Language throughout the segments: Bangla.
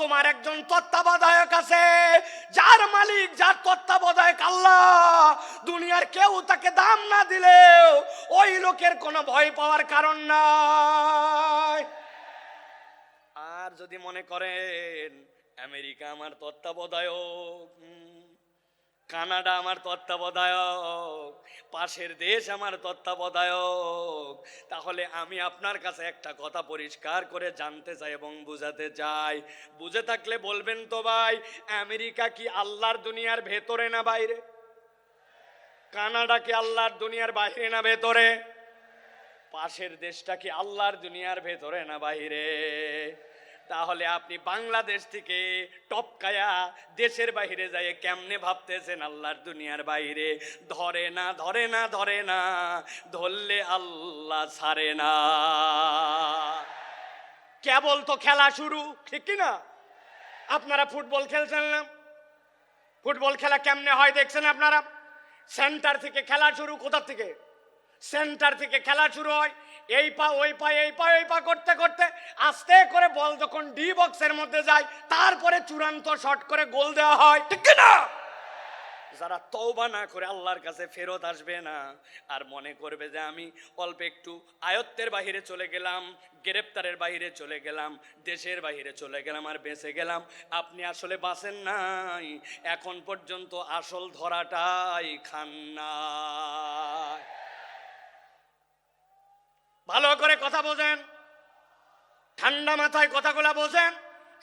তোমার একজন তত্ত্বাবধায়ক আছে, যার মালিক, যার তত্ত্বাবধায়ক আল্লাহ। দুনিয়ার কেউ তাকে দাম না দিলেও ওই লোকের কোনো ভয় পাওয়ার কারণ নাই। আর যদি মনে করেন আমেরিকা আমার তত্ত্বাবধায়ক, কানাডা আমার তত্ত্বাবধায়ক, পাশের দেশ আমার তত্ত্বাবধায়ক, তাহলে আমি আপনার কাছে একটা কথা পরিষ্কার করে জানতে চাই এবং বুঝাতে চাই। বুঝে থাকলে বলবেন তো ভাই, আমেরিকা কি আল্লাহর দুনিয়ার ভেতরে না বাইরে? কানাডা কি আল্লাহর দুনিয়ার বাইরে না ভেতরে? পাশের দেশটা কি আল্লাহর দুনিয়ার ভেতরে না বাইরে? তাহলে আপনি বাংলাদেশ থেকে টপকায়া দেশের বাইরে যায় কেমনে ভাবতেছেন আল্লাহর দুনিয়ার বাইরে? ধরে না, ধরে না, ধরে না, ধরলে আল্লাহ ছাড়ে না। কেবল তো খেলা শুরু, ঠিক কি না? আপনারা ফুটবল খেলছেন না? ফুটবল খেলা কেমনে হয় দেখছেন আপনারা? সেন্টার থেকে খেলা শুরু। কোথা থেকে? সেন্টার থেকে খেলা শুরু হয়। এই পা ওই পা, এই পা ওই পা করতে করতে আস্তে করে বল যখন ডি বক্সের মধ্যে যায়, তারপরে চূড়ান্ত শট করে গোল দেওয়া হয়, ঠিক না? যারা তওবা না করে আল্লাহর কাছে ফেরত আসবে না, আর মনে করবে যে আমি অল্প একটু আয়ত্তের বাহিরে চলে গেলাম, গ্রেপ্তারের বাহিরে চলে গেলাম, দেশের বাহিরে চলে গেলাম আর বেঁচে গেলাম, আপনি আসলে বাঁচেন নাই। এখন পর্যন্ত আসল ধরাটাই খান না। ভালো করে কথা বোঝেন, ঠান্ডা মাথায় কথাগুলো বোঝেন।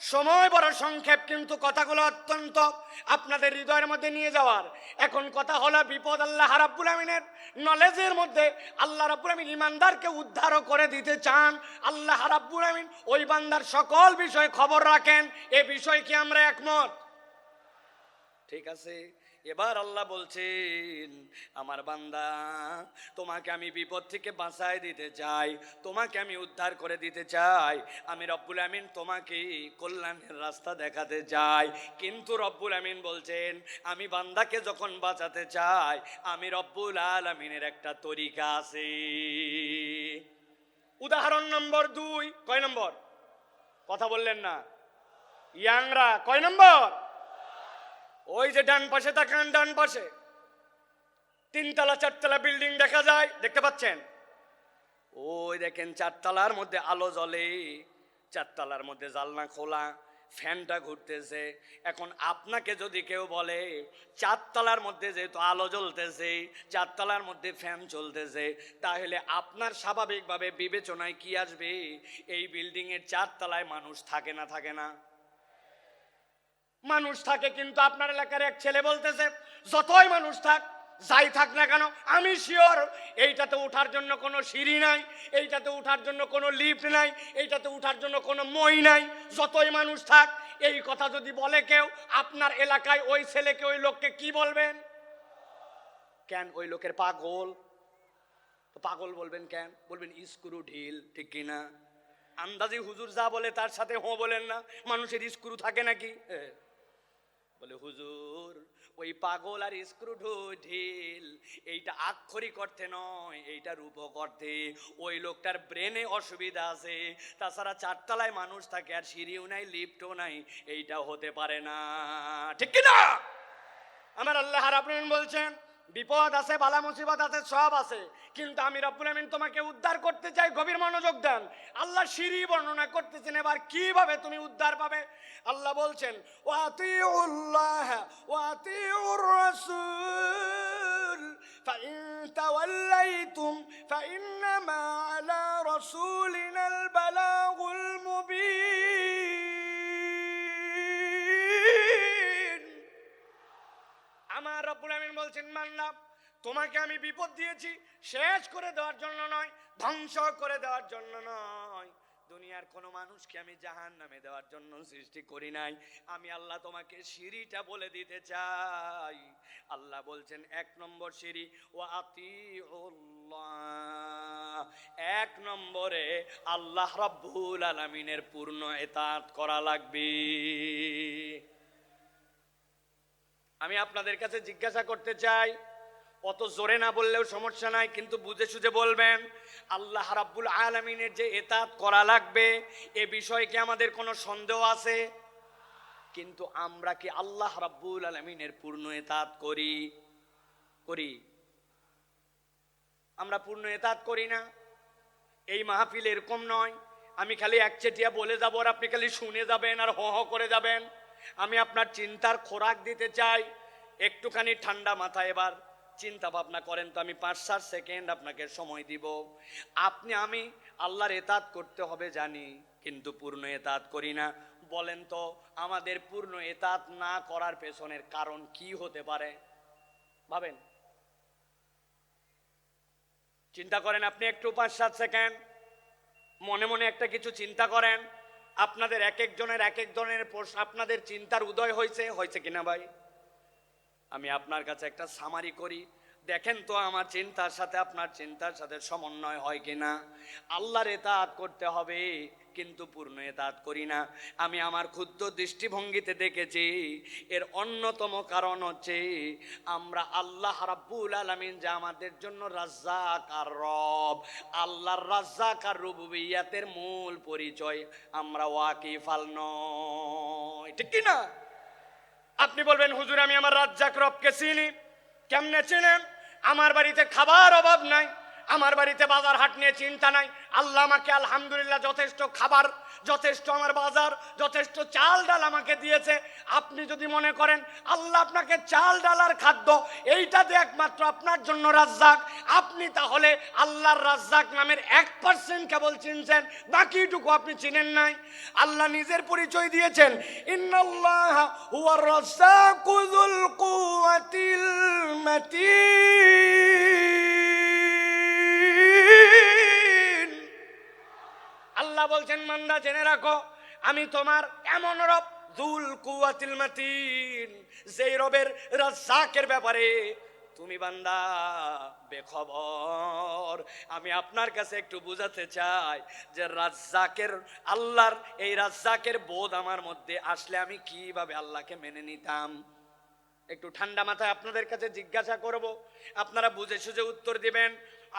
সময় বড় সংক্ষেপ, কিন্তু কথাগুলো অত্যন্ত আপনাদের হৃদয়ের মধ্যে নিয়ে যাওয়ার। এখন কথা হলো বিপদ আল্লাহ রাব্বুল আমিনের নলেজের মধ্যে। আল্লাহ রাব্বুল আমিন ইমানদারকে উদ্ধার করে দিতে চান। আল্লাহ রাব্বুল আমিন ওই বান্দার সকল বিষয়ে খবর রাখেন। এ বিষয়ে কি আমরা একমত? ঠিক আছে। এবার আল্লাহ বলছেন, আমার বান্দা, তোমাকে আমি বিপদ থেকে বাঁচায় দিতে চাই, তোমাকে আমি উদ্ধার করে দিতে চাই। আমি রব্বুল আমিন তোমাকে কল্যাণের রাস্তা দেখাতে চাই। কিন্তু রব্বুল আমিন বলছেন, আমি বান্দাকে যখন বাঁচাতে চাই, আমি রব্বুল আলামিনের একটা তরিকা আছে। উদাহরণ নম্বর 2। কয় নম্বর? কথা বললেন না ইয়াংরা? কয় নম্বর? ওই যে ডান পাশে তাকান, ডান পাশে 3 তলা 4 তলা বিল্ডিং দেখা যায়, দেখতে পাচ্ছেন? ওই দেখেন 4 তলার মধ্যে আলো জ্বলে, 4 তলার মধ্যে জানলা খোলা, ফ্যানটা ঘুরতেছে। এখন আপনাকে যদি কেউ বলে 4 তলার মধ্যে যেহেতু আলো জ্বলতেছে, 4 তলার মধ্যে ফ্যান চলতেছে, তাহলে আপনার স্বাভাবিকভাবে বিবেচনায় কি আসবে? এই বিল্ডিং এর 4 তলায় মানুষ থাকে না থাকে না? মানুষ থাকে। কিন্তু আপনার এলাকার এক ছেলে বলতেছে, যতই মানুষ থাক, যাই থাক না কেন, আমি শিওর এইটাতে ওঠার জন্য কোনো সিঁড়ি নাই, এইটাতে ওঠার জন্য কোনো লিফট নাই, এইটাতে ওঠার জন্য কোনো মই নাই, যতই মানুষ থাক। এই কথা যদি বলে কেউ আপনার এলাকায়, ওই ছেলেকে, ওই লোককে কি বলবেন? কেন? ওই লোকের পাগল। তো পাগল বলবেন কেন? বলবেন স্ক্রু ঢিল, ঠিক কিনা? আন্দাজি হুজুর যা বলে তার সাথে হো বলেন না। মানুষের স্ক্রু থাকে নাকি? বলে হুজুর, ওই পাগল আর স্ক্রু ঢিল এইটা আক্ষরিক অর্থে নয়, এইটা রূপক অর্থে। ওই লোকটার ব্রেনে অসুবিধা আছে। তাছাড়া 4 তলায় মানুষ থাকে আর সিঁড়িও নাই, লিফটও নাই, এইটাও হতে পারে না, ঠিক কিনা? আমার আল্লাহ রাব্বুল আমিন বলছেন, বিপদ আছে, বালা মুসিবত আছে, সব আছে, কিন্তু আমি রব্বুল আমিন তোমাকে উদ্ধার করতে চাই। গভীর মনোযোগ দেন। আল্লাহ সিঁড়ি বর্ণনা করতেছেন। এবার কিভাবে তুমি উদ্ধার পাবে? আল্লাহ বলছেন, ওয়াতিউল্লাহ ওয়াতিউর রাসূল ফাইন তাওয়াল্লাইতুম ফাইন্নামা আলা রাসূলিনাল বালাগুল মুবিন। আমার রব্বুল আমিন বলছেন, বান্দা, তোমাকে আমি বিপদ দিয়েছি শেষ করে দেওয়ার জন্য নয়, ধ্বংস করে দেওয়ার জন্য নয়। দুনিয়ার কোনো মানুষকে আমি জাহান্নামে দেওয়ার জন্য সৃষ্টি করি নাই। আমি আল্লাহ তোমাকে সিঁড়িটা বলে দিতে চাই। আল্লাহ বলছেন, 1 নম্বর সিঁড়ি, ওয়া আতিউল্লাহ। 1 নম্বরে আল্লাহ রাব্বুল আলামিনের পূর্ণ ইতাআত করা লাগবে। আমি আপনাদের কাছে জিজ্ঞাসা করতে চাই, অত জোরে না বললেও সমস্যা নাই, কিন্তু বুঝে সুঝে বলবেন। আল্লাহ রাব্বুল আলামিনের যে ইতাআত করা লাগবে, এ বিষয়ে কি আমাদের কোনো সন্দেহ আছে? কিন্তু আমরা কি আল্লাহ রাব্বুল আলামিনের পূর্ণ ইতাআত করি? আমরা পূর্ণ ইতাআত করি না। এই মাহফিল এরকম নয় আমি খালি একচেটিয়া বলে যাব আর আপনি খালি শুনে যাবেন আর হ হ করে যাবেন। আমি আপনার চিন্তার খোরাক দিতে চাই। একটুখানি ঠান্ডা মাথায় এবার চিন্তা ভাবনা করেন তো। আমি 5-7 সেকেন্ড আপনাকে সময় দিব। আমি আল্লাহর ইতাআত করতে হবে জানি, কিন্তু পূর্ণ ইতাআত করি না। বলেন তো আমাদের পূর্ণ ইতাআত না করার পেছনের কারণ কি হতে পারে? ভাবেন, চিন্তা করেন আপনি একটু 5-7 সেকেন্ড মনে মনে একটা কিছু চিন্তা করেন। আপনাদের এক একজনের আপনাদের চিন্তার উদয় হয়েছে কিনা ভাই? আমি আপনার কাছে একটা সামারি করি, দেখেন তো আমার চিন্তার সাথে আপনার চিন্তার সাথে সমন্বয় হয় কিনা। আল্লাহর ইতাআত করতে হবে কিন্তু পূর্ণ ইতাআত করি না। আমি আমার ক্ষুদ্র দৃষ্টিভঙ্গিতে দেখেছি এর অন্যতম কারণ হচ্ছে আমরা আল্লাহ রাব্বুল আলামিন যে আমাদের জন্য রাজ্জাক আর রব, আল্লাহর রাজ্জাক আর রুবুবিয়্যাতের মূল পরিচয় আমরা ওয়াকিফাল নয়, ঠিক কি না? আপনি বলবেন হুজুর আমি আমার রাজ্জাক রবকে চিনি। কেমনে চিনেন? আমার বাড়িতে খাবার অভাব নাই, আমার বাড়িতে বাজার হাট নিয়ে চিন্তা নাই। আল্লাহ আমাকে আলহামদুলিল্লাহ যথেষ্ট খাবার, যথেষ্ট আমার বাজার, যথেষ্ট চাল ডাল আমাকে দিয়েছে। আপনি যদি মনে করেন আল্লাহ আপনাকে চাল ডাল আর খাদ্য এইটা দিয়ে একমাত্র আপনার জন্য রাজ্জাক, আপনি তাহলে আল্লাহর রাজ্জাক নামের 1% কেবল চিনছেন, বাকিটুকু আপনি চিনেন নাই। আল্লাহ নিজের পরিচয় দিয়েছেন, ইন্নাল্লাহা হুয়ার রাজ্জাকু যুল কুওয়াতিল মাতিন। আল্লাহ বলছেন বান্দা জেনে রাখো আমি তোমার এমন রব যুল কুওয়াতিল মাতিন, যেই রবের রাজ্জাকের ব্যাপারে তুমি বান্দা বেখবর। আমি আপনার কাছে একটু বুঝাতে চাই যে রাজ্জাকের আল্লাহর এই রাজ্জাকের বোধ আমার মধ্যে আসলে আমি কিভাবে আল্লাহকে মেনে নিতাম। একটু ঠান্ডা মাথায় আপনাদের কাছে জিজ্ঞাসা করব, আপনারা বুঝে সুঝে উত্তর দিবেন।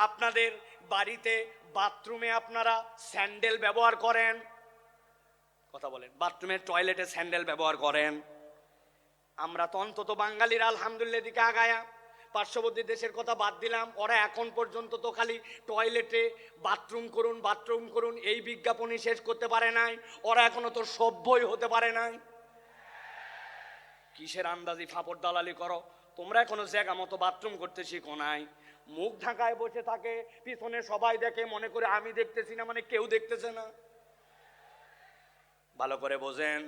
আপনাদের বাড়িতে বাথরুমে আপনারা স্যান্ডেল ব্যবহার করেন? কথা বলেন। বাথরুমে টয়লেটে স্যান্ডেল ব্যবহার করেন? আমরা তো অন্তত বাঙালিরা আলহামদুলিল্লাহ দিকে আগায়া। পার্শ্ববর্তী দেশের কথা বাদ দিলাম, ওরা এখন পর্যন্ত তো খালি টয়লেটে বাথরুম করুন এই বিজ্ঞাপনই শেষ করতে পারে নাই। ওরা এখনো তো সভ্যই হতে পারে নাই। কিসের আন্দাজি ফাপড় দালালি করো তোমরা? এখনো জায়গা মতো বাথরুম করতে শিখো নাই। মুখ ঢাকায় বসে থাকে, পিছনে সবাই দেখে, মনে করে আমি দেখতেছি না মানে কেউ দেখতেছে না। ভালো করে বোঝেন,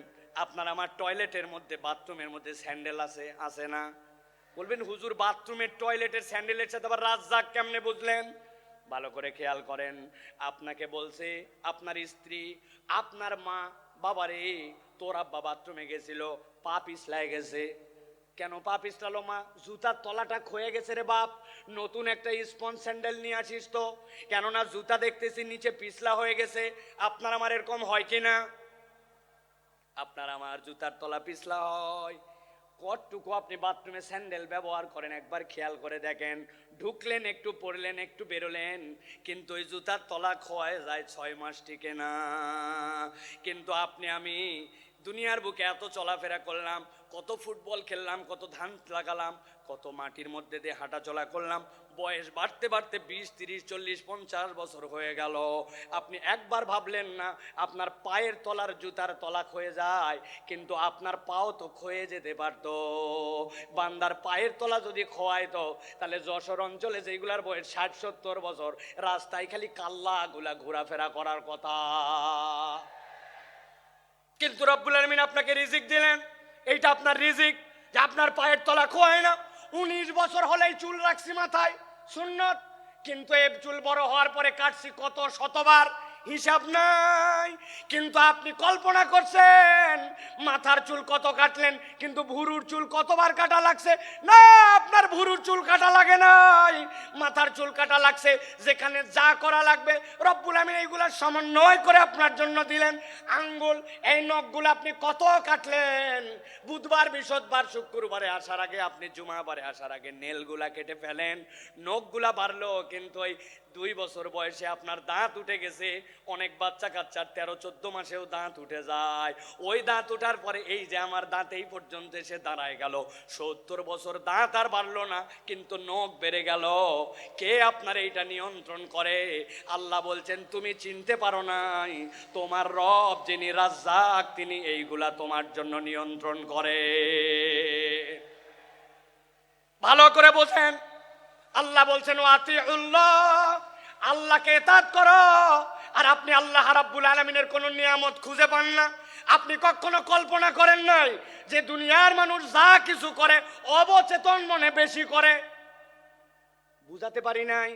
আপনার আমার টয়লেটের মধ্যে বাথরুমের মধ্যে স্যান্ডেল আছে না? বলবেন হুজুর বাথরুমের টয়লেটের স্যান্ডেলের সাথে আবার রাজ্জাক কেমনে বুঝলেন? ভালো করে খেয়াল করেন। আপনাকে বলছে আপনার স্ত্রী, আপনার মা, বাবারে তোর আব্বা বাথরুমে গেছিল, পা পিছলায় গেছে। কেন পা পিছলালো মা? জুতার তলাটা ক্ষয়ে গেছে রে বাপ, নতুন একটা স্পঞ্জ স্যান্ডেল নিয়ে আসিস তো। কেননা জুতা দেখতেছি নিচে পিছলা হয়ে গেছে। আপনার আমার এরকম হয় কিনা? আপনার আমার জুতার তলা পিছলা হয়। কতটুকু আপনি বাথরুমে স্যান্ডেল ব্যবহার করেন একবার খেয়াল করে দেখেন। ঢুকলেন একটু, পড়লেন একটু, বেরোলেন, কিন্তু ওই জুতার তলা ক্ষয় যায় 6 মাস টিকে না। কিন্তু আপনি আমি দুনিয়ার বুকে এত চলাফেরা করলাম, কত ফুটবল খেললাম, কত ধান লাগালাম, কত মাটির মধ্যে দিয়ে হাঁটা চলা করলাম, বয়স বাড়তে বাড়তে 20, 30, 40, 50 বছর হয়ে গেল। আপনি একবার ভাবলেন না আপনার পায়ের তলার জুতার তলা ক্ষয়ে যায়, কিন্তু আপনার পাও তো ক্ষয়ে যেতে পারতো। বান্দার পায়ের তলা যদি খোয়াইতো তাহলে যশোর অঞ্চলে যেগুলার বয়স 60-70 বছর, রাস্তায় খালি কাল্লাগুলা ঘোরাফেরা করার কথা। কিন্তু রব্বুল আলামিন আপনাকে রিজিক দিলেন, এইটা আপনার রিজিক যে আপনার পায়ের তলা খোয়ায় না। 19 বছর হলেই চুল রাখছি মাথায়, সুন্নত, কিন্তু এই চুল বড় হওয়ার পরে কাটছি কত শতবার, হিসাব নাই। কিন্তু আপনি কল্পনা করছেন মাথার চুল কত কাটলেন, কিন্তু ভুরুর চুল কতবার কাটা লাগছে? না, আপনার ভুরুর চুল কাটা লাগে নাই, মাথার চুল কাটা লাগছে। যেখানে যা করা লাগবে রব্বুল আমিন এইগুলা সমন্বয় করে আপনার জন্য দিলেন। আঙ্গুল, এই নখগুলো আপনি কত কাটলেন? বুধবার, বৃহস্পতিবার, শুক্রবারে আসার আগে, আপনি জুমাবারে আসার আগে নেলগুলা কেটে ফেলেন। নখগুলা বাড়লো, কিন্তু ওই 2 বছর বয়সে আপনার দাঁত উঠে গেছে। অনেক বাচ্চা কাচ্চার 13-14 মাসেও দাঁত উঠে যায়। ওই দাঁত উঠার পরে এই যে আমার দাঁত এই পর্যন্ত এসে দাঁড়ায় গেল, 70 বছর দাঁত আর বাড়লো না, কিন্তু নখ বেড়ে গেল। কে আপনার এইটা নিয়ন্ত্রণ করে? আল্লাহ বলছেন তুমি চিনতে পারো নাই, তোমার রব যিনি রাজ্জাক তিনি এইগুলা তোমার জন্য নিয়ন্ত্রণ করে। ভালো করে বোঝেন। আল্লাহ বলছেন আতিউল্লাহ, আল্লাহকে ইতাআত করো। আর আপনি আল্লাহ রাব্বুল আলামিনের কোন নিয়ামত খুঁজে পান না? আপনি কখনো কল্পনা করেন নাই যে দুনিয়ার মানুষ যা কিছু করে অবচেতন মনে বেশি করে? বুঝাতে পারি নাই?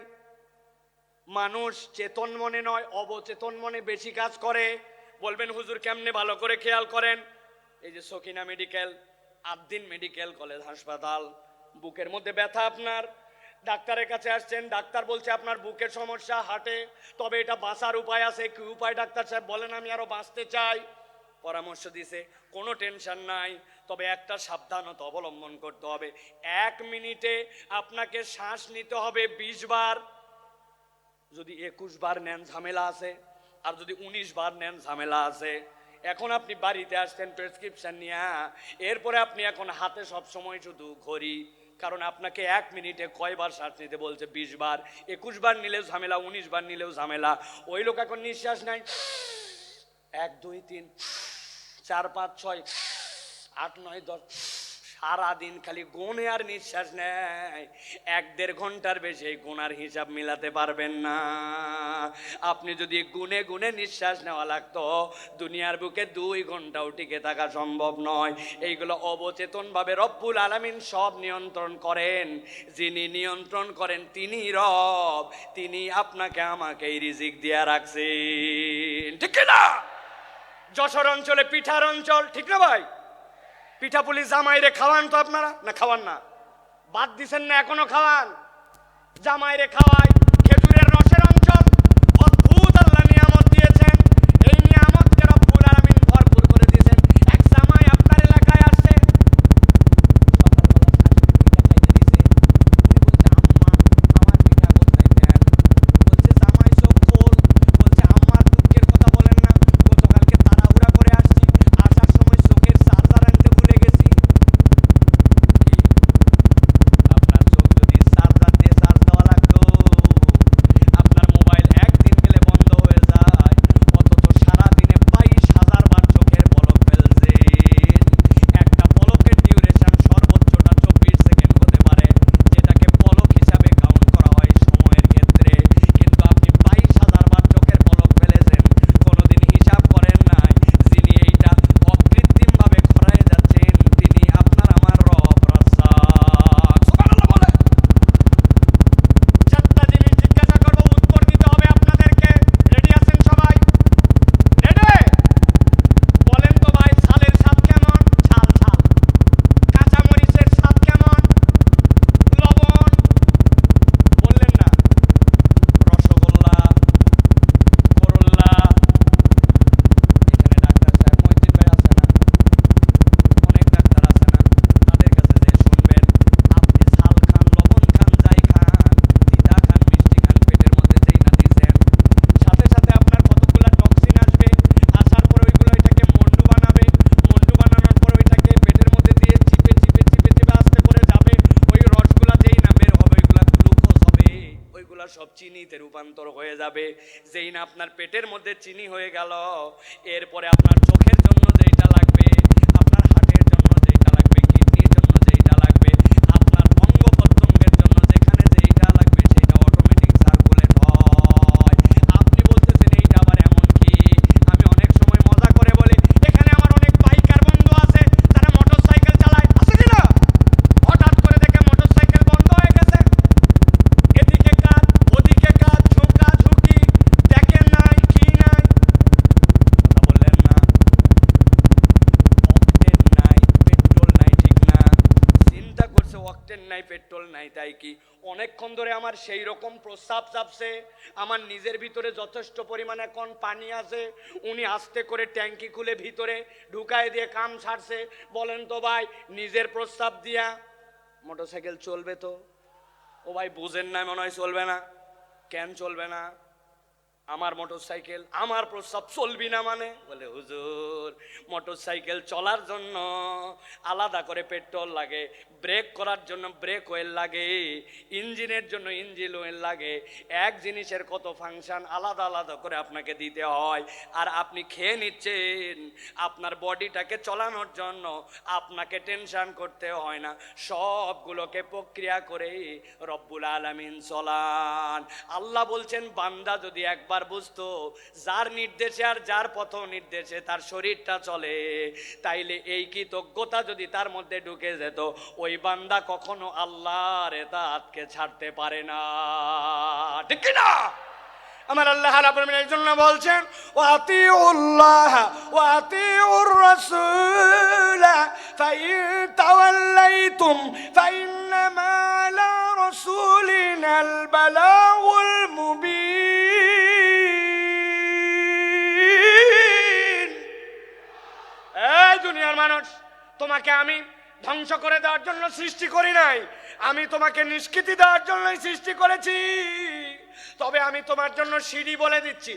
মানুষ চেতন মনে নয়, অবচেতন মনে বেশি কাজ করে। বলবেন হুজুর কেমনে? ভালো করে খেয়াল করেন। এই যে Sakina medical, Ad-din medical college হাসপাতাল, বুকের মধ্যে ব্যথা আপনার, ডাক্তারের কাছে আসছেন, ডাক্তার বলছে আপনার বুকের সমস্যা, হার্টে, তবে এটা বাঁচার উপায় আছে। কি উপায় ডাক্তার সাহেব বলেন? আমি আরো বাঁচতে চাই। পরামর্শ দিছে, কোনো টেনশন নাই, তবে একটা সাবধানতা অবলম্বন করতে হবে। 1 মিনিটে আপনাকে শ্বাস নিতে হবে 20 বার। যদি 21 বার নেন ঝামেলা আছে, আর যদি 19 বার নেন ঝামেলা আছে। এখন আপনি বাড়িতে আসছেন প্রেসক্রিপশন নিয়ে, এরপরে আপনি এখন হাতে সব সময় শুধু ঘড়ি, কারণ আপনাকে 1 মিনিটে কয়বার শ্বাস নিতে বলছে? 20 বার। 21 বার নিলেও ঝামেলা, 19 বার নিলেও ঝামেলা। ওই লোক এখন নিঃশ্বাস নাই, 1 2 3 4 5 6 8 9 10, সারাদিন খালি গুনে আর নিঃশ্বাস নেয়। 1-1.5 ঘন্টার বেশি এই গুনার হিসাব মিলাতে পারবেন না। আপনি যদি গুনে গুনে নিঃশ্বাস নেওয়া লাগতো, দুনিয়ার বুকে 2 ঘন্টাও টিকে থাকা সম্ভব নয়। এইগুলো অবচেতন ভাবে রব্বুল আলামিন সব নিয়ন্ত্রণ করেন। যিনি নিয়ন্ত্রণ করেন তিনি রব, তিনি আপনাকে আমাকে এই রিজিক দিয়া রাখছেন, ঠিক না? যশোর অঞ্চলে পিঠার অঞ্চল, ঠিক না ভাই? পিঠাপুলি জামাইরে খাওয়ান তো আপনারা, না খাওয়ান না? বাদ দিছেন না? এখনো খাওয়ান। জামাইরে খাওয়ায়। খেজুরের রসের অঞ্চল, অদ্ভুত আল্লাহ নিয়ামত দিয়েছেন। এই নিয়ামতকে রব্বুল আলামিন ভরপুর করে দিয়েছেন। এক জামাই আপনার এলাকায় আসছে, সব চিনিতে রূপান্তর হয়ে যাবে। যেই না আপনার পেটের মধ্যে চিনি হয়ে গেল, এরপরে আপনার চোখের জন্য যেটা লাগবে, আপনার হার্টের জন্য যেটা লাগবে, কিডনির জন্য যেটা লাগবে, আপনার অঙ্গ প্রত্যঙ্গের জন্য যেখানে যেটা লাগবে সেটা অটোমেটিক সার্কুলেট হয়। আপনি বলতেছেন এইটা আবার এমন কি? আমি অনেক সময় মজা করে বলি, এখানে আমার অনেক বাইকার বন্ধু আছে যারা মোটরসাইকেল চালায়, আছে কি না? হঠাৎ করে দেখে মোটরসাইকেল বন্ধ হয়ে গেছে, এদিকে কাজ ওদিকে কাজ, ঝুঁকা ঝুঁকি, দেখেন নাই কি নাই, কথা বললেন না? অকটেন নাই, পেট্রোল নাই, ঠিক না? চিন্তা করছে অকটেন নাই, পেট্রোল নাই, তাই কি অনেকক্ষণ ধরে আমার সেই রকম প্রস্রাব চাপছে, আমার নিজের ভিতরে যথেষ্ট পরিমাণে কোন পানি আছে, উনি আস্তে করে ট্যাঙ্কি খুলে ভিতরে ঢুকায় দিয়ে কাম ছাড়ছে। বলেন তো ভাই, নিজের প্রস্রাব দিয়া মোটরসাইকেল চলবে তো? ও ভাই বুঝেন না, মনে হয় চলবে না। কেন চলবে না? আমার মোটরসাইকেল, আমার প্রস্রাব চলবি না মানে? বলে হুজুর, মোটরসাইকেল চলার জন্য আলাদা করে পেট্রোল লাগে, ব্রেক করার জন্য ব্রেক অয়েল লাগে, ইঞ্জিনের জন্য ইঞ্জিন অয়েল লাগে, এক জিনিসের কত ফাংশন আলাদা আলাদা করে আপনাকে দিতে হয়। আর আপনি খেয়ে নিচ্ছেন, আপনার বডিটাকে চলানোর জন্য আপনাকে টেনশন করতে হয় না, সবগুলোকে প্রক্রিয়া করে রব্বুল আলামিন চলান। আল্লাহ বলছেন বান্দা যদি একবার বুঝতো যার নির্দেশে আর যার পথ নির্দেশে তার শরীরটা চলে, তাইলে এই কৃতজ্ঞতা যদি তার মধ্যে ঢুকে যেত, ওই বান্দা কখনো আল্লাহর ইতাআতকে ছাড়তে পারে না। ঠিক কি না? আমার আল্লাহ রাব্বুল আলামিন এই জন্য বলছেন ওয়াতিউল্লাহ ওয়াতিউর রাসূল ফাইন তাওয়াল্লাইতুম ফাইন্নামা আলা রাসূলিনাল বালাগুল মুবিন। এই দুনিয়ার মানুষ, তোমাকে আমি ধ্বংস করে দেওয়ার জন্য সৃষ্টি করি নাই, আমি তোমাকে নিষ্কৃতি দেওয়ার জন্যই সৃষ্টি করেছি। তবে আমি তোমার জন্য সিঁড়ি বলে দিচ্ছি।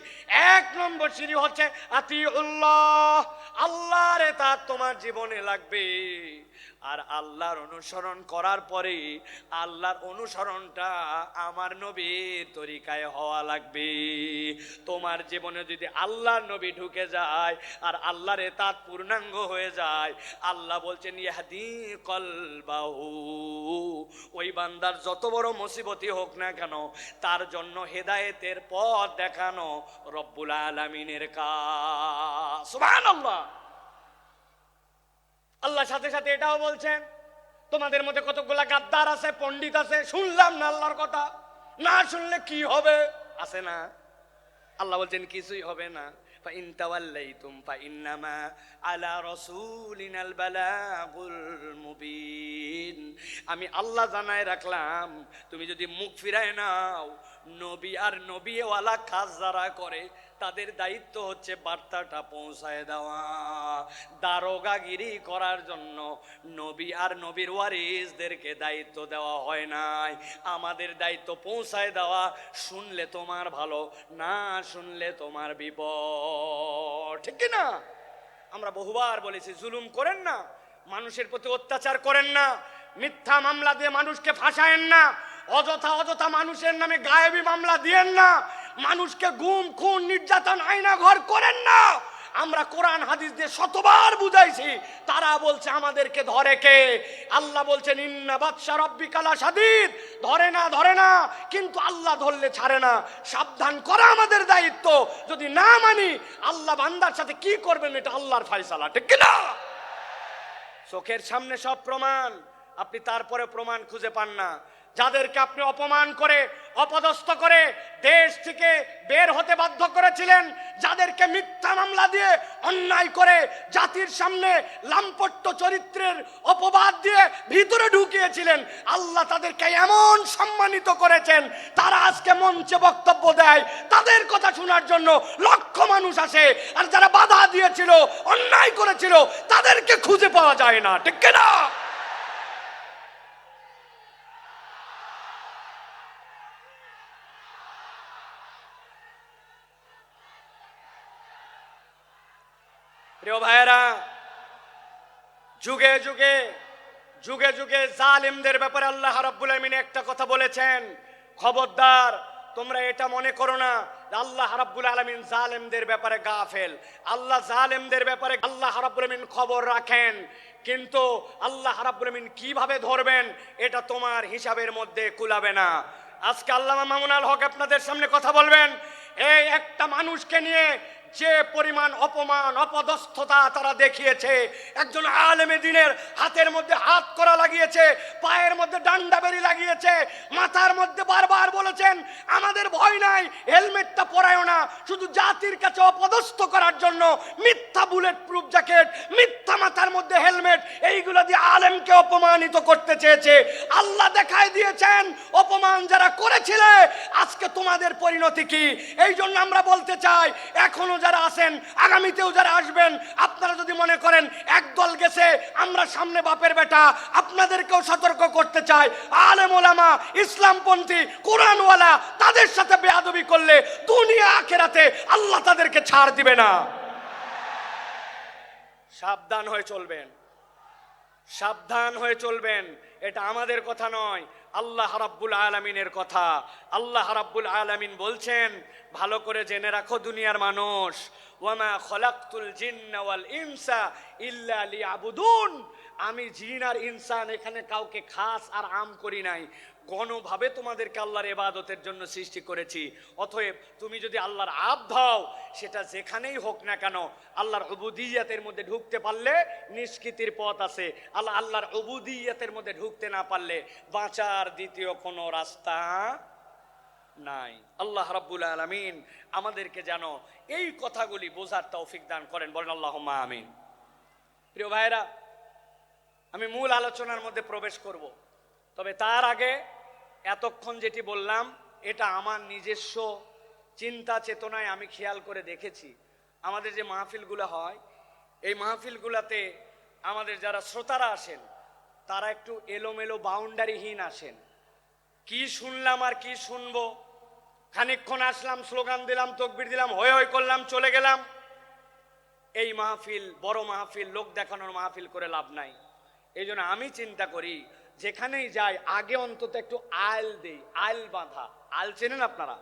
এক নম্বর সিঁড়ি হচ্ছে আতিউল্লাহ, আল্লাহর ইতাআত তোমার জীবনে লাগবে। আর আল্লাহর অনুসরণ করার পরে আল্লাহর অনুসরণটা আমার নবীর তরিকায় হওয়া লাগবে। তোমার জীবনে যদি আল্লাহর নবী ঢুকে যায় আর আল্লাহর ইতাআত পূর্ণাঙ্গ হয়ে যায়, আল্লাহ বলছেন ইয়াহদি কলবাহু, ওই বান্দার যত বড় মুসিবতই হোক না কেন, তার জন্য হেদায়েতের পথ দেখানো রব্বুল আলামিনের কাজ। সুবহানাল্লাহ। আল্লাহ সাথে সাথে এটাও বলছেন তোমাদের মধ্যে কতগুলা গাদ্দার আছে, পণ্ডিত আছে, শুনলাম না আল্লাহর কথা, না শুনলে কি হবে? আছে না? আল্লাহ বলছেন কিছুই হবে না। ফাইন তাওয়াল্লাইতুম ফাইন্নামা আলা রাসূলিনাল বালাগুল মুবিন। আমি আল্লাহ জানায় রাখলাম, তুমি যদি মুখ ফিরায় নাও, নবী আর নবীওয়ালা কাজ যারা করে তাদের দায়িত্ব হচ্ছে বার্তাটা পৌঁছায় দেওয়া। দারোগাগিরি করার জন্য নবী আর নবীর ওয়ারিসদেরকে দায়িত্ব দেওয়া হয় নাই, আমাদের দায়িত্ব পৌঁছায় দেওয়া। শুনলে তোমার ভালো, না শুনলে তোমার বিপদ। ঠিক কি না? আমরা বহুবার বলেছি জুলুম করেন না, মানুষের প্রতি অত্যাচার করেন না, মিথ্যা মামলা দিয়ে মানুষকে ফাঁসায়েন না, অযথা মানুষের নামে গায়েবী মামলা দিয়েন না, মানুষকে গুম খুন নির্যাতন আয়না ঘর করেন না। আমরা কোরআন হাদিস দিয়ে শতবার বুঝাইছি, তারা বলছে আমাদেরকে ধরে কে? আল্লাহ বলছেন ইন্না বাতশা রাব্বিকা লাশাদীদ, ধরে না, কিন্তু আল্লাহ ধরলে ছাড়ে না। সাবধান করা আমাদের দায়িত্ব। যদি না মানি, আল্লাহ বান্দার সাথে কি করবেন এটা আল্লাহর ফয়সালা। ঠিক কি না? চোখের সামনে সব প্রমাণ, আপনি তারপরে প্রমাণ খুঁজে পান না। যাদেরকে আপনি অপমান করে অপদস্থ করে দেশ থেকে বের হতে বাধ্য করেছিলেন, যাদেরকে মিথ্যা মামলা দিয়ে অন্যায় করে জাতির সামনে লাম্পট্য চরিত্রের অপবাদ দিয়ে ভিতরে ঢুকিয়েছিলেন, আল্লাহ তাদেরকে এমন সম্মানিত করেছেন, তারা আজকে মঞ্চে বক্তব্য দেয়, তাদের কথা শোনার জন্য লক্ষ মানুষ আসে। আর যারা বাধা দিয়েছিল, অন্যায় করেছিল, তাদেরকে খুঁজে পাওয়া যায় না। ঠিক না? প্রিয় ভাইয়েরা, যুগে যুগে জালিমদের ব্যাপারে আল্লাহ রাব্বুল আলামিন একটা কথা বলেছেন, খবরদার তোমরা এটা মনে করো না আল্লাহ রাব্বুল আলামিন জালিমদের ব্যাপারে গাফেল। আল্লাহ জালিমদের ব্যাপারে আল্লাহ রাব্বুল আলামিন খবর রাখেন, কিন্তু আল্লাহ রাব্বুল আলামিন কিভাবে ধরবেন এটা তোমার হিসাবের মধ্যে কুলাবে না। আজকে আল্লামা মামুনুল হক আপনাদের সামনে কথা বলবেন। এই একটা মানুষকে নিয়ে যে পরিমাণ অপমান অপদস্থতা তারা দেখিয়েছে, একজন আলেমে দ্বীনের হাতের মধ্যে হাত করা লাগিয়েছে, পায়ের মধ্যে ডান্ডা বেরি লাগিয়েছে, মাথার মধ্যে বারবার বলেছেন আমাদের ভয় নাই, হেলমেটটা পরায়ও না, শুধু জাতির কাছে অপদস্থ করার জন্য মিথ্যা বুলেট প্রুফ জ্যাকেট, মিথ্যা মাথার মধ্যে হেলমেট, এইগুলো দিয়ে আলেমকে অপমানিত করতে চেয়েছে। আল্লাহ দেখায় দিয়েছেন অপমান যারা করেছিলে আজকে তোমাদের পরিণতি কি। এই জন্য আমরা বলতে চাই, এখনো যারা আছেন, আগামীতেও যারা আসবেন, আপনারা যদি মনে করেন একদল গেছে আমরা সামনে বাপের বেটা আপনাদেরকেও সতর্ক করতে চাই, আলেম ওলামা ইসলামপন্থী কোরআনওয়ালা তাদের সাথে বেয়াদবি করলে দুনিয়া আখিরাতে আল্লাহ তাদেরকে ছাড় দিবে না। সাবধান হয়ে চলবেন, সাবধান হয়ে চলবেন। এটা আমাদের কথা নয়, আল্লাহ রাব্বুল আলামিনের কথা। আল্লাহ রাব্বুল আলামিন বলছেন, ভালো করে জেনে রাখো দুনিয়ার মানুষ, ওয়ামা খলাকতুল জিন্না ওয়াল ইনসা ইল্লা লিয়াবুদুন। আমি জিন আর ইনসান এখানে কাউকে খাস আর আম করি নাই, গণভাবে তোমাদেরকে আল্লাহর ইবাদতের জন্য সৃষ্টি করেছি। অতএব তুমি যদি আল্লাহর আব্দ হও, সেটা যেখানেই হোক না কেন, আল্লাহর উবুদিয়্যাতের মধ্যে ঢুকতে পারলে নিষ্কৃতির পথ আছে, আল্লাহর উবুদিয়্যাতের মধ্যে ঢুকতে না পারলে বাঁচার দ্বিতীয় কোনো রাস্তা নাই। আল্লাহ রাব্বুল আলামিন আমাদেরকে যেন এই কথাগুলি বোঝার তৌফিক দান করেন, বলেন আল্লাহুম্মা আমিন। প্রিয় ভাইরা, আমি মূল আলোচনার মধ্যে প্রবেশ করব, তবে তার আগে এতক্ষণ যেটি বললাম এটা আমার নিজস্ব চিন্তা চেতনায় আমি খেয়াল করে দেখেছি। আমাদের যে মাহফিলগুলো হয়, এই মাহফিলগুলোতে আমাদের যারা শ্রোতারা আসেন তারা একটু এলোমেলো বাউন্ডারিহীন আসেন। কি শুনলাম আর কি শুনবো, খানিকক্ষণ আসলাম, স্লোগান দিলাম, তাকবীর দিলাম, হই হই করলাম, চলে গেলাম। এই মাহফিল বড় মাহফিল, লোক দেখানোর মাহফিল করে লাভ নাই। এই জন্য আমি চিন্তা করি যেখানেই যাই আগে অন্তত একটু আল দেই, আল বাঁধা। আল চেনেন আপনারা?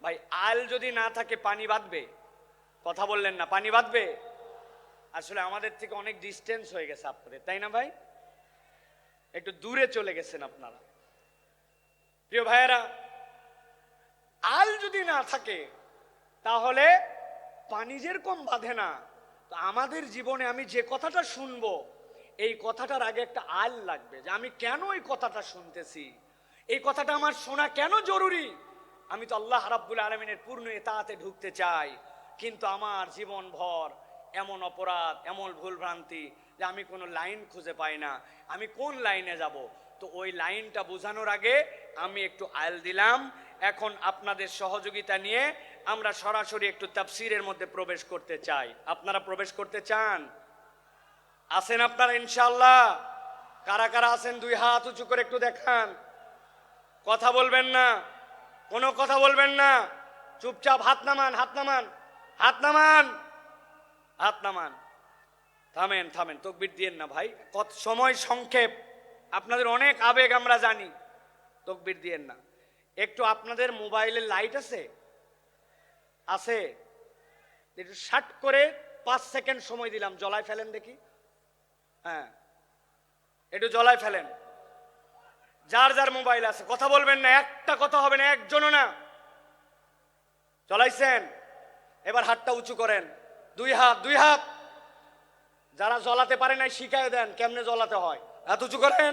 ভাই আল যদি না থাকে পানি বাঁধবে? কথা বললেন না, পানি বাঁধবে? আসলে আমাদের থেকে অনেক ডিস্টেন্স হয়ে গেছে আপনাদের, তাই না ভাই? একটু দূরে চলে গেছেন আপনারা। প্রিয় ভাইয়েরা, আল যদি না থাকে তাহলে পানি যেরকম বাঁধে না, তো আমাদের জীবনে আমি যে কথাটা শুনবো এই কথাটার আগে একটা আল লাগবে, যে আমি কেন এই কথাটা শুনতেছি, এই কথাটা আমার শোনা কেন জরুরি। আমি তো আল্লাহ রাব্বুল আলামিনের পূর্ণ ইতাআতে ঢুকতে চাই, কিন্তু আমার জীবন ভর এমন অপরাধ, এমন ভুলভ্রান্তি যে আমি কোনো লাইন খুঁজে পাই না, আমি কোন লাইনে যাব। তো ওই লাইনটা বোঝানোর আগে আমি একটু আল দিলাম। এখন আপনাদের সহযোগিতা নিয়ে আমরা সরাসরি একটু তাফসীরের মধ্যে প্রবেশ করতে চাই। আপনারা প্রবেশ করতে চান? আছেন আপনারা ইনশাআল্লাহ? কারা কারা আছেন দুই হাত উঁচু করে একটু দেখান। কথা বলবেন না, কোনো কথা বলবেন না, চুপচাপ হাত নামান, হাত নামান, হাত নামান, হাত নামান। থামেন থামেন, তাকবীর দিয়েন না ভাই, কত সময় সংক্ষেপ, আপনাদের অনেক আবেগ আমরা জানি, তাকবীর দিয়েন না। একটু আপনাদের মোবাইলে লাইট আছে? আছে? একটু শার্ট করে 5 সেকেন্ড সময় দিলাম, জ্বলায় ফেলেন দেখি। হ্যাঁ, একটু জ্বলায় ফেলেন। যার যার মোবাইল আছে কথা বলবেন না, একটা কথা হবে না, একজনও না। জ্বলাইছেন? এবার হাতটা উঁচু করেন, দুই হাত, দুই হাত। যারা জ্বলাতে পারে নাই শিখায় দেন কেমনে জ্বলাতে হয়। হাত উঁচু করেন,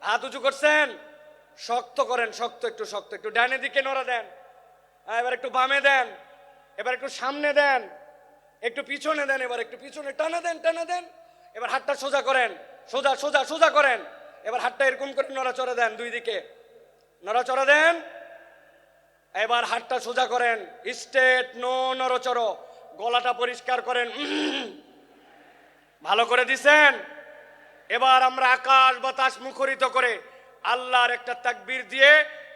হাত উঁচু করছেন, শক্ত করেন, শক্ত, একটু শক্ত, একটু ডাইনের দিকে নড়া দেন, এবার একটু বামে দেন, এবার একটু সামনে দেন, একটু পিছনে দেন, এবার একটু পিছনে টানা দেন, টানা দেন। এবার হাতটা সোজা করেন, সোজা সোজা সোজা করেন। এবার হাতটা এরকম করে নড়াচড়া দেন, দুই দিকে নড়াচড়া দেন। এবার হাতটা সোজা করেন, স্ট্রেট, নো নড়াচড়া। গলাটা পরিষ্কার করেন, ভালো করে দিছেন। এবার আমরা আকাশ বাতাস মুখরিত করে আল্লাহর একটা তাকবীর দিয়ে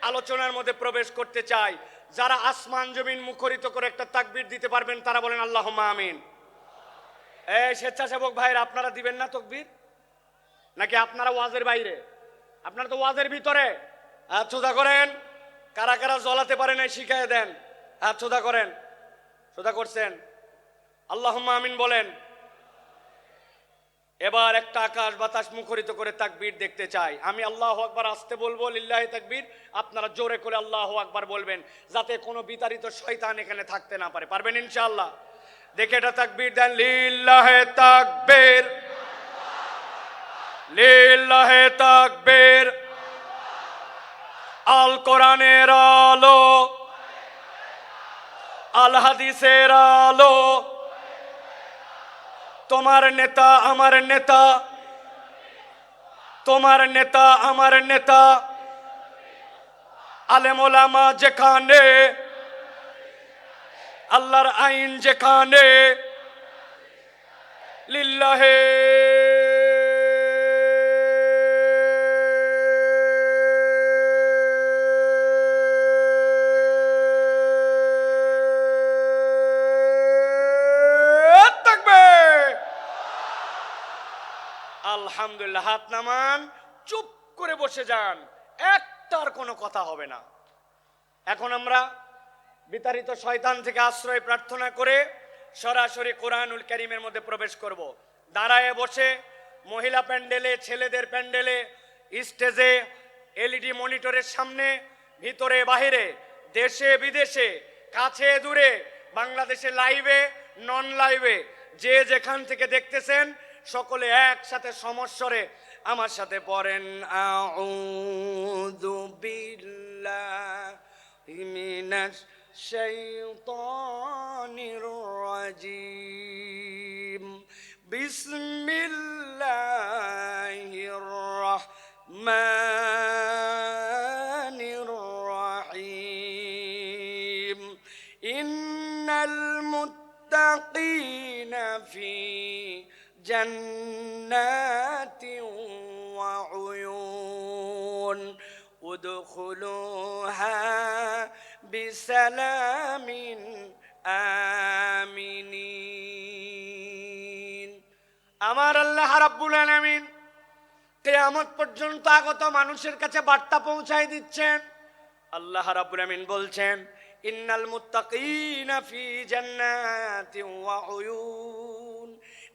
আলোচনার মধ্যে প্রবেশ করতে চাই। যারা আসমান জমিন মুখরিত করে একটা তাকবীর দিতে পারবেন তারা বলেন আল্লাহুম্মা আমিন। এই স্বেচ্ছাসেবক ভাইরা, আপনারা দিবেন না তাকবীর? নাকি আপনারা ওয়াজের বাইরে? আপনারা তো ওয়াজের ভিতরে। হাত সোজা করেন। কারা কারা জ্বলাতে পারে নাই শিখায় দেন, হাত সোজা করেন। সোজা করছেন? আল্লাহুম্মা আমিন বলেন। এবার একটা আকাশ বাতাস মুখরিত করে তাকবীর দেখতে চাই। আমি আল্লাহু আকবার আসতে বলবো, লিল্লাহি তাকবীর, আপনারা জোরে করে আল্লাহু আকবার বলবেন, যাতে কোনো বিতাড়িত শয়তান এখানে থাকতে না পারে। পারবেন ইনশাআল্লাহ? দেখে এটা তাকবীর দেন, লিল্লাহি তাকবীর, লিল্লাহি তাকবীর। আল কোরআনের আলো, আল হাদিসের আলো, তোমার নেতা আমার নেতা, তোমার নেতা আমার নেতা, আলেম ওলামা যেখানে, আল্লাহর আইন যেখানে, লিল্লাহে আলহামদুলিল্লাহ, হাত নামান, চুপ করে বসে যান, একটার কোনো কথা হবে না। এখন আমরা বিতাড়িত শয়তান থেকে আশ্রয় প্রার্থনা করে সরাসরি কোরআনুল কারীমের মধ্যে প্রবেশ করব। দাঁড়ায় বসে মহিলা প্যান্ডেলে, ছেলেদের প্যান্ডেলে, স্টেজে, এলইডি মনিটরের সামনে, ভিতরে বাহিরে, দেশে বিদেশে, কাছে দূরে, বাংলাদেশে লাইভে, নন লাইভে, যে যেখান থেকে দেখতেছেন সকলে একসাথে সমস্বরে আমার সাথে পড়েন, আউযু বিল্লাহি মিনাশ শাইতানির রাজিম, বিসমিল্লাহির রাহমানির রাহিম, ইন্নাল মুত্তাকিনা ফি জান্নাতিন ওয়া উয়ুন, উদখুলুহা বিসালামিন আমিনিন। আমার আল্লাহ রাব্বুল আলামিন কিয়ামত পর্যন্ত আগত মানুষের কাছে বার্তা পৌঁছায় দিচ্ছেন। আল্লাহ রাব্বুল আলামিন বলছেন, ইন্নাল মুত্তাকিনা ফি জান্নাতিন ওয়া উয়ুন,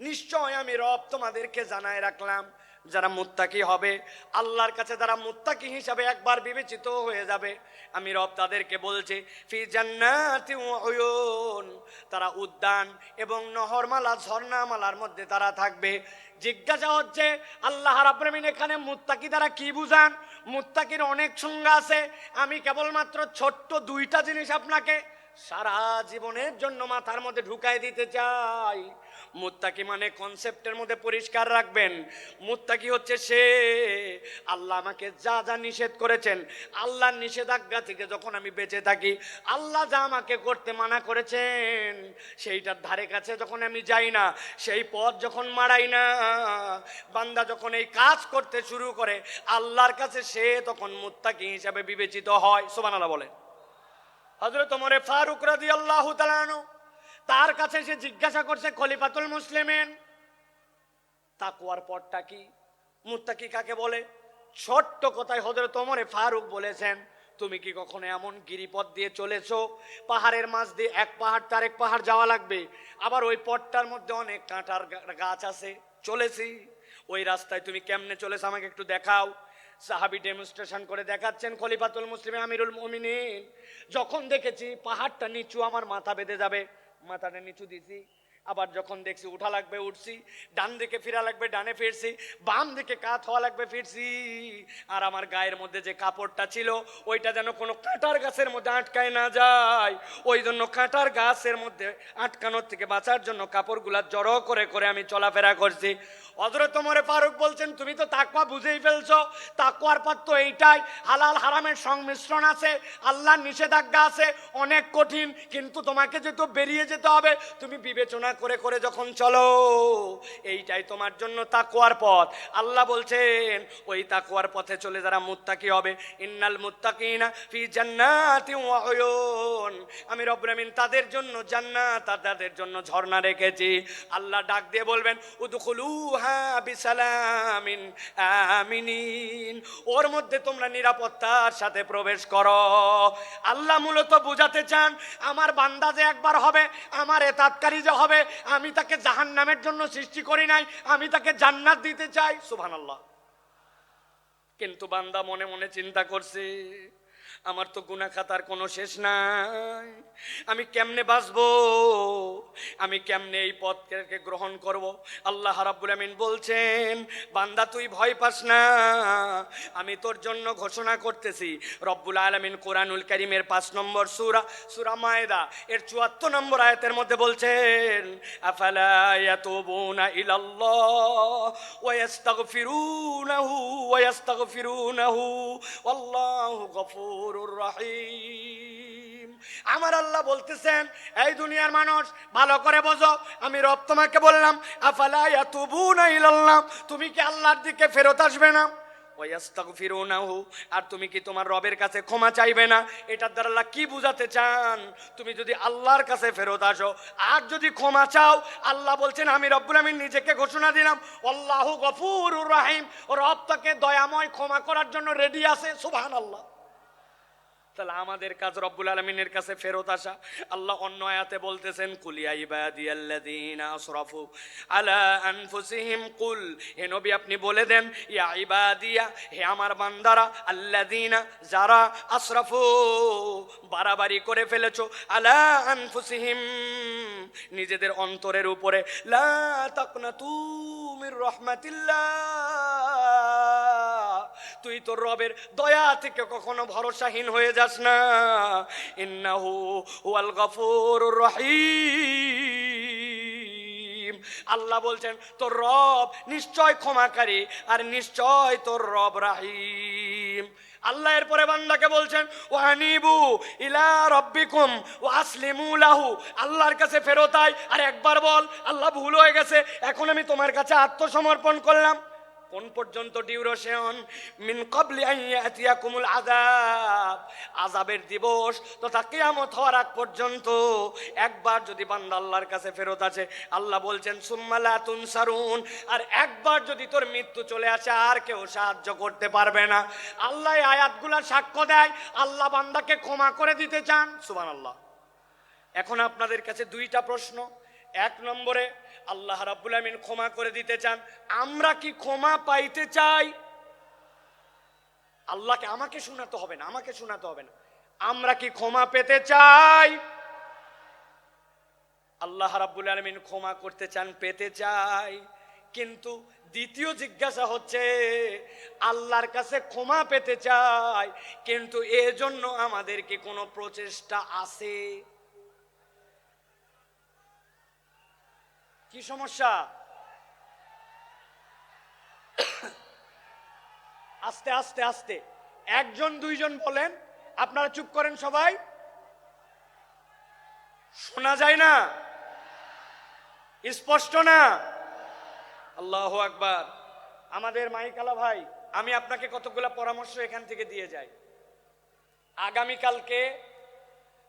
নিশ্চয় আমি রব তোমাদেরকে জানায় রাখলাম, যারা মুত্তাকি হবে, আল্লাহর কাছে যারা মুত্তাকি হিসাবে একবার বিবেচিত হয়ে যাবে, আমি রব তাদেরকে বলছি, ফি জান্নাতি ওয়া উয়ুন, তারা উদ্যান এবং নহরমালা, ঝর্ণামালার মধ্যে তারা থাকবে। জিজ্ঞাসা হচ্ছে, আল্লাহ রাব্বুল আলামিন এখানে মুত্তাকি দ্বারা কি বুঝান? মুত্তাকির অনেক সংজ্ঞা আছে, আমি কেবলমাত্র ছোট্ট দুইটা জিনিস আপনাকে সারা জীবনের জন্য মাথার মধ্যে ঢুকাই দিতে চাই। মুত্তাকি মানে কনসেপ্টের মধ্যে পরিষ্কার রাখবেন, মুত্তাকি হচ্ছে সে, আল্লাহ আমাকে যা যা নিষেধ করেছেন, আল্লাহর নিষেধাজ্ঞা থেকে যখন আমি বেঁচে থাকি, আল্লাহ যা আমাকে করতে মানা করেছেন সেইটার ধারে কাছে যখন আমি যাই না, সেই পথ যখন মারাই না, বান্দা যখন এই কাজ করতে শুরু করে, আল্লাহর কাছে সে তখন মুত্তাকি হিসাবে বিবেচিত হয়। সুবহানাল্লাহ বলেন। হযরত ওমর ফারুক রাদিয়াল্লাহু তাআলা আনহু, তার কাছে সে জিজ্ঞাসা করছে, খলিফাতুল মুসলিমিন, তাকওয়ার পথটা কি? মুত্তাকি কাকে বলে? ছোট্ট কথায় হযরত ওমর ফারুক বলেছেন, তুমি কি কখনো এমন গিরিপথ দিয়ে চলেছো, পাহাড়ের মাঝ দিয়ে এক পাহাড় তার এক পাহাড় যাওয়া লাগবে, আবার ওই পথটার মধ্যে অনেক কাঁটার গাছ আছে, চলেছি, ওই রাস্তায় তুমি কেমনে চলেছো আমাকে একটু দেখাও। সাহাবী ডেমনস্ট্রেশন করে দেখাচ্ছেন, খলিফাতুল মুসলিমিন আমিরুল মুমিনিন, যখন দেখেছি পাহাড়টা নিচু, আমার মাথা বেঁধে যাবে, মাথাটা নিচু দিছি, আবার যখন দেখছি উঠা লাগবে উঠছি, ডান দিকে ফিরা লাগবে ডানে ফিরছি, বাম দিকে কাত হওয়া লাগবে ফিরছি, আর আমার গায়ের মধ্যে যে কাপড়টা ছিল ওইটা যেন কোনো কাঁটার গাছের মধ্যে আটকায় না যায়, ওই জন্য কাঁটার গাছের মধ্যে আটকানোর থেকে বাঁচার জন্য কাপড়গুলা জড়ো করে করে আমি চলাফেরা করছি। হযরত ওমর ফারুক বলছেন, তুমি তো তাকওয়া বুঝেই ফেলছো, তাকওয়ার পথ তো এইটাই, হালাল হারামের সংমিশ্রণ আছে, আল্লাহর নিষেধাজ্ঞা আছে, অনেক কঠিন, কিন্তু তোমাকে যেহেতু বেরিয়ে যেতে হবে, তুমি বিবেচনা করে করে যখন চলো, এইটাই তোমার জন্য তাকওয়ার পথ। আল্লাহ বলছেন, ওই তাকওয়ার পথে চলে যারা মুত্তাকি হবে, ইন্নাল মুত্তাকিনা ফি জান্নাতিন ওয়া উয়ুন, আমি রব্বুল আমিন তাদের জন্য জান্নাত আর তাদের জন্য ঝর্ণা রেখেছি। আল্লাহ ডাক দিয়ে বলবেন, উদখুলুহা বিসালামিন আমিনিন, ওর মধ্যে তোমরা নিরাপত্তার সাথে প্রবেশ করো। আল্লাহ মূলত বুঝাতে চান, আমার বান্দা যে একবার হবে, আমার এতাতকারী যে হবে, আমি তাকে জাহান্নামের জন্য সৃষ্টি করি নাই, আমি তাকে জান্নাত দিতে চাই। সুবহানাল্লাহ। কিন্তু বান্দা মনে মনে চিন্তা করছে, আমার তো গুনাহ খাতার কোনো শেষ নাই, আমি কেমনে বাঁচবো, আমি কেমনে এই পথকে গ্রহণ করব? আল্লাহ রাব্বুল আমিন বলছেন, বান্দা তুই ভয় পাস না, আমি তোর জন্য ঘোষণা করতেছি। রব্বুল আলামিন কোরআনুল কারীমের 5 নম্বর সূরা, সূরা মায়েদা এর 74 নম্বর আয়াতের মধ্যে বলছেন, আফালা ইয়াতুবুনা ইলাল্লাহ ওয়া ইস্তাগফিরুনাহু ওয়া ইস্তাগফিরুনাহু ওয়াল্লাহু গফুরুর রহিম। আমার আল্লাহ বলতেছেন, এই দুনিয়ার মানুষ ভালো করে বোঝো, আমি রব তোমাকে বললাম, আফালা ইয়াতুবুনা ইলাল্লাহ, তুমি কি আল্লাহর দিকে ফেরত আসবে না? ওয়াস্তাগফিরুনাহু, আর তুমি কি তোমার রবের কাছে ক্ষমা চাইবে না? এটার দ্বারা আল্লাহ কি বুঝাতে চান? তুমি যদি আল্লাহর কাছে ফেরত আসো আর যদি ক্ষমা চাও, আল্লাহ বলছেন আমি রব্বুল আমিন নিজেকে ঘোষণা দিলাম আল্লাহু গফুরুর রহিম, রব তাকে দয়াময় ক্ষমা করার জন্য রেডি আছে। সুবহানাল্লাহ। তাহলে আমাদের কাজ রব্বুল আলামিনের কাছে ফেরত আসা। আল্লাহ অন্য আয়াতে বলতেছেন কুলিয়া ইবাদিয়াল্লাযীনা আসরাফু আলা আনফুসিহিম, কুল, হে নবী আপনি বলে দেন, ইয়া ইবাদিয়া, হে আমার বান্দারা, আল্লাযীনা, যারা, আসরাফু, বাড়াবাড়ি করে ফেলেছো, আলা আনফুসিহিম, নিজেদের অন্তরের উপরে, লা তাকনাতু মির রাহমাতিল্লাহ, তুই তোর রবের দয়া থেকে কখনো ভরসাহীন হয়ে যাস না। ইন্নাহু হুয়াল গফুরুর রহিম, আল্লাহ বলছেন তোর রব নিশ্চয় ক্ষমাকারী আর নিশ্চয় তোর রব রহিম। আল্লাহ এরপরে বান্দাকে বলছেন ওয়ানিবু ইলা রাব্বিকুম ওয়া আসলিমু লাহু, আল্লাহর কাছে ফেরত আয় আর একবার বল আল্লাহ ভুল হয়ে গেছে, এখন আমি তোমার কাছে আত্মসমর্পণ করলাম। কোন পর্যন্ত ডিউরেশন? মিন ক্বাবলি আন ইয়াতিয়াকুমুল আযাব, আযাবের দিবস তথা কিয়ামত হওয়ার আগ পর্যন্ত একবার যদি বান্দা আল্লাহর কাছে ফেরত আসে, আল্লাহ বলছেন সুম্মা লা তুনসারুন, আর একবার যদি তোর মৃত্যু চলে আসে আর কেউ সাহায্য করতে পারবে না। আল্লাহ এই আয়াতগুলা সাক্ষ্য দেয় আল্লাহ বান্দাকে ক্ষমা করে দিতে চান। সুবহানাল্লাহ। এখন আপনাদের কাছে দুইটা প্রশ্ন। এক নম্বরে আল্লাহ রাব্বুল আমিন ক্ষমা করে দিতে চান, আমরা কি ক্ষমা পাইতে চাই? আল্লাহকে আমাকে শোনাতে হবে না, আমাকে শোনাতে হবে না, আমরা কি ক্ষমা পেতে চাই? আল্লাহ রাব্বুল আমিন ক্ষমা করতে চান, পেতে চাই। কিন্তু দ্বিতীয় জিজ্ঞাসা হচ্ছে আল্লাহর কাছে ক্ষমা পেতে চাই, কিন্তু এজন্য আমাদের কি কোনো প্রচেষ্টা আছে? কি সমস্যা? আস্তে আস্তে আস্তে, একজন দুইজন বলেন, আপনারা চুপ করেন সবাই, শোনা যায় না, স্পষ্ট না? আল্লাহু আকবার। আমাদের মাইকালা ভাই, আমি আপনাকে কতগুলা পরামর্শ এখান থেকে দিয়ে যাই। আগামীকালকে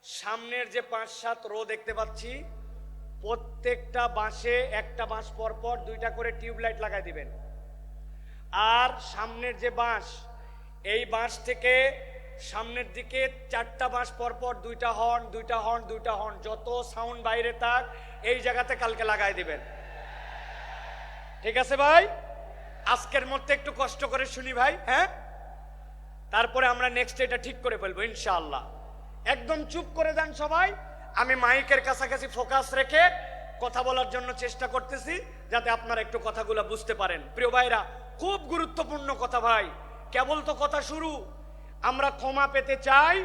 সামনের যে 5-7 রো দেখতে পাচ্ছি, প্রত্যেকটা বাঁশে একটা বাঁশ পর পর 2টা করে টিউবলাইট লাগাই দিবেন। আর সামনের যে বাঁশ, এই বাঁশ থেকে সামনের দিকে 4টা বাঁশ পর পর 2টা হর্ন, 2টা হর্ন, 2টা হর্ন, যত সাউন্ড বাইরে থাক এই জায়গাতে কালকে লাগাই দিবেন। ঠিক আছে ভাই? আজকের মধ্যে একটু কষ্ট করে শুনি ভাই, হ্যাঁ? তারপরে আমরা নেক্সট এটা ঠিক করে ফেলবো ইনশাআল্লাহ। একদম চুপ করে দেন সবাই, আমি মাইকের কাছাকাছি ফোকাস রেখে কথা বলার জন্য চেষ্টা করতেছি যাতে আপনারা একটু কথাগুলো বুঝতে পারেন। প্রিয় ভাইরা, খুব গুরুত্বপূর্ণ কথা ভাই, কেবল তো কথা শুরু। আমরা ক্ষমা পেতে চাই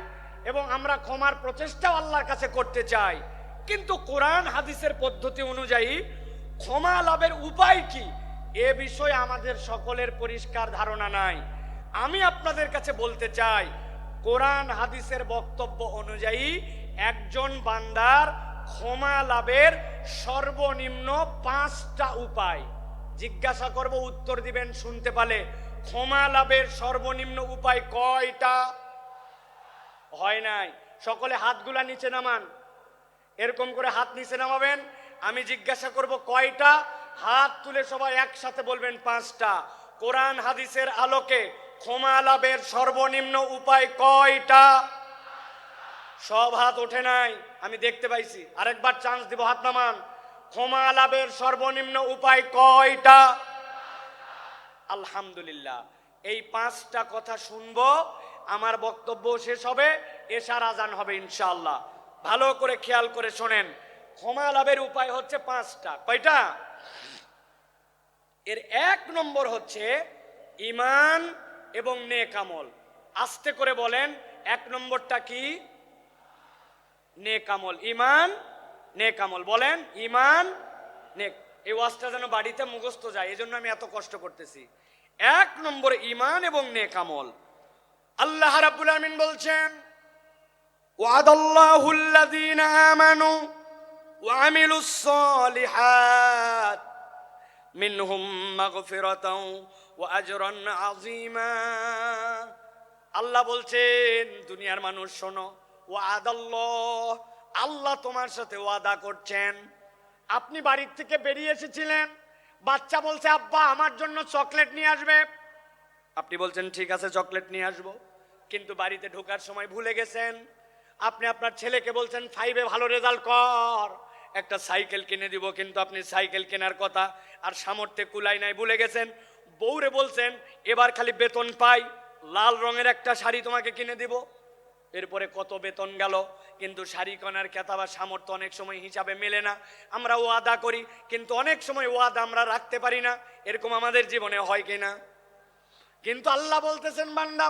এবং আমরা ক্ষমার প্রচেষ্টাও আল্লাহর কাছে করতে চাই, কিন্তু কোরআন হাদিসের পদ্ধতি অনুযায়ী ক্ষমা লাভের উপায় কি এ বিষয়ে আমাদের সকলের পরিষ্কার ধারণা নাই। আমি আপনাদের কাছে বলতে চাই, কোরআন হাদিসের বক্তব্য অনুযায়ী একজন বান্দার ক্ষমা লাভের সর্বনিম্ন 5টা উপায়। জিজ্ঞাসা করব, উত্তর দিবেন শুনতে পালে। ক্ষমা লাভের সর্বনিম্ন উপায় কয়টা? হয় নাই? সকলে হাতগুলা নিচে নামান, এরকম করে হাত নিচে নামাবেন। আমি জিজ্ঞাসা করব কয়টা, হাত তুলে সবাই একসাথে বলবেন 5টা। কোরআন হাদিসের আলোকে ক্ষমা লাভের সর্বনিম্ন উপায় কয়টা? সব হাত ওঠে নাই, আমি দেখতে পাইছি। আরেকবার চান্স দিব, হাত নামান। ক্ষমা লাভের সর্বনিম্ন উপায় কয়টা? আলহামদুলিল্লাহ, এই 5টা কথা শুনবো, আমার বক্তব্য শেষ হবে, এশার আজান হবে ইনশাআল্লাহ। ভালো করে খেয়াল করে শোনেন, ক্ষমা লাভের উপায় হচ্ছে 5টা। কয়টা? এর 1 নম্বর হচ্ছে ঈমান এবং নেক আমল। আস্তে করে বলেন, 1 নম্বরটা কি? নেক আমল। ঈমান, নেক আমল। বলেন, ঈমান, নেক। এই ওয়াজটা যেন বাড়িতে মুখস্থ যায়, এজন্য আমি এত কষ্ট করতেছি। 1 নম্বর ঈমান এবং নেক আমল। আল্লাহ রাব্বুল আমিন বলছেন, ওয়াদাল্লাহুল্লাযীনা আমানু ওয়া আমিলুস সালিহাত, মিনহুম মাগফিরাতাও ওয়া আজরান আযীমা। আল্লাহ বলছেন দুনিয়ার মানুষ শোনো, ওয়াদাল্লাহ, আল্লাহ তোমার সাথে ওয়াদা করছেন। আপনি বাড়ির থেকে বেরিয়ে এসেছিলেন, বাচ্চা বলছে আব্বা আমার জন্য চকলেট নিয়ে আসবে। আপনি বলছেন ঠিক আছে চকলেট নিয়ে আসবো, কিন্তু বাড়িতে ঢোকার সময় ভুলে গেছেন। আপনি আপনার ছেলেকে বলছেন 5-এ ভালো রেজাল্ট কর, একটা সাইকেল কিনে দিব, কিন্তু আপনি সাইকেল কেনার কথা আর সামর্থ্যে কুলাই নাই, ভুলে গেছেন। বউরে বলছেন এবার খালি বেতন পাই লাল রঙের একটা শাড়ি তোমাকে কিনে দিব। এরপরে কত বেতন গেল, কিন্তু শাড়ি কেনার ক্রেতা বা সামর্থ্য অনেক সময় হিসাবে মেলে না। আমরা ওয়াদা করি, কিন্তু অনেক সময় ওয়াদা আমরা রাখতে পারি না। এরকম আমাদের জীবনে হয় কিনা? কিন্তু আল্লাহ বলতেছেন বান্দা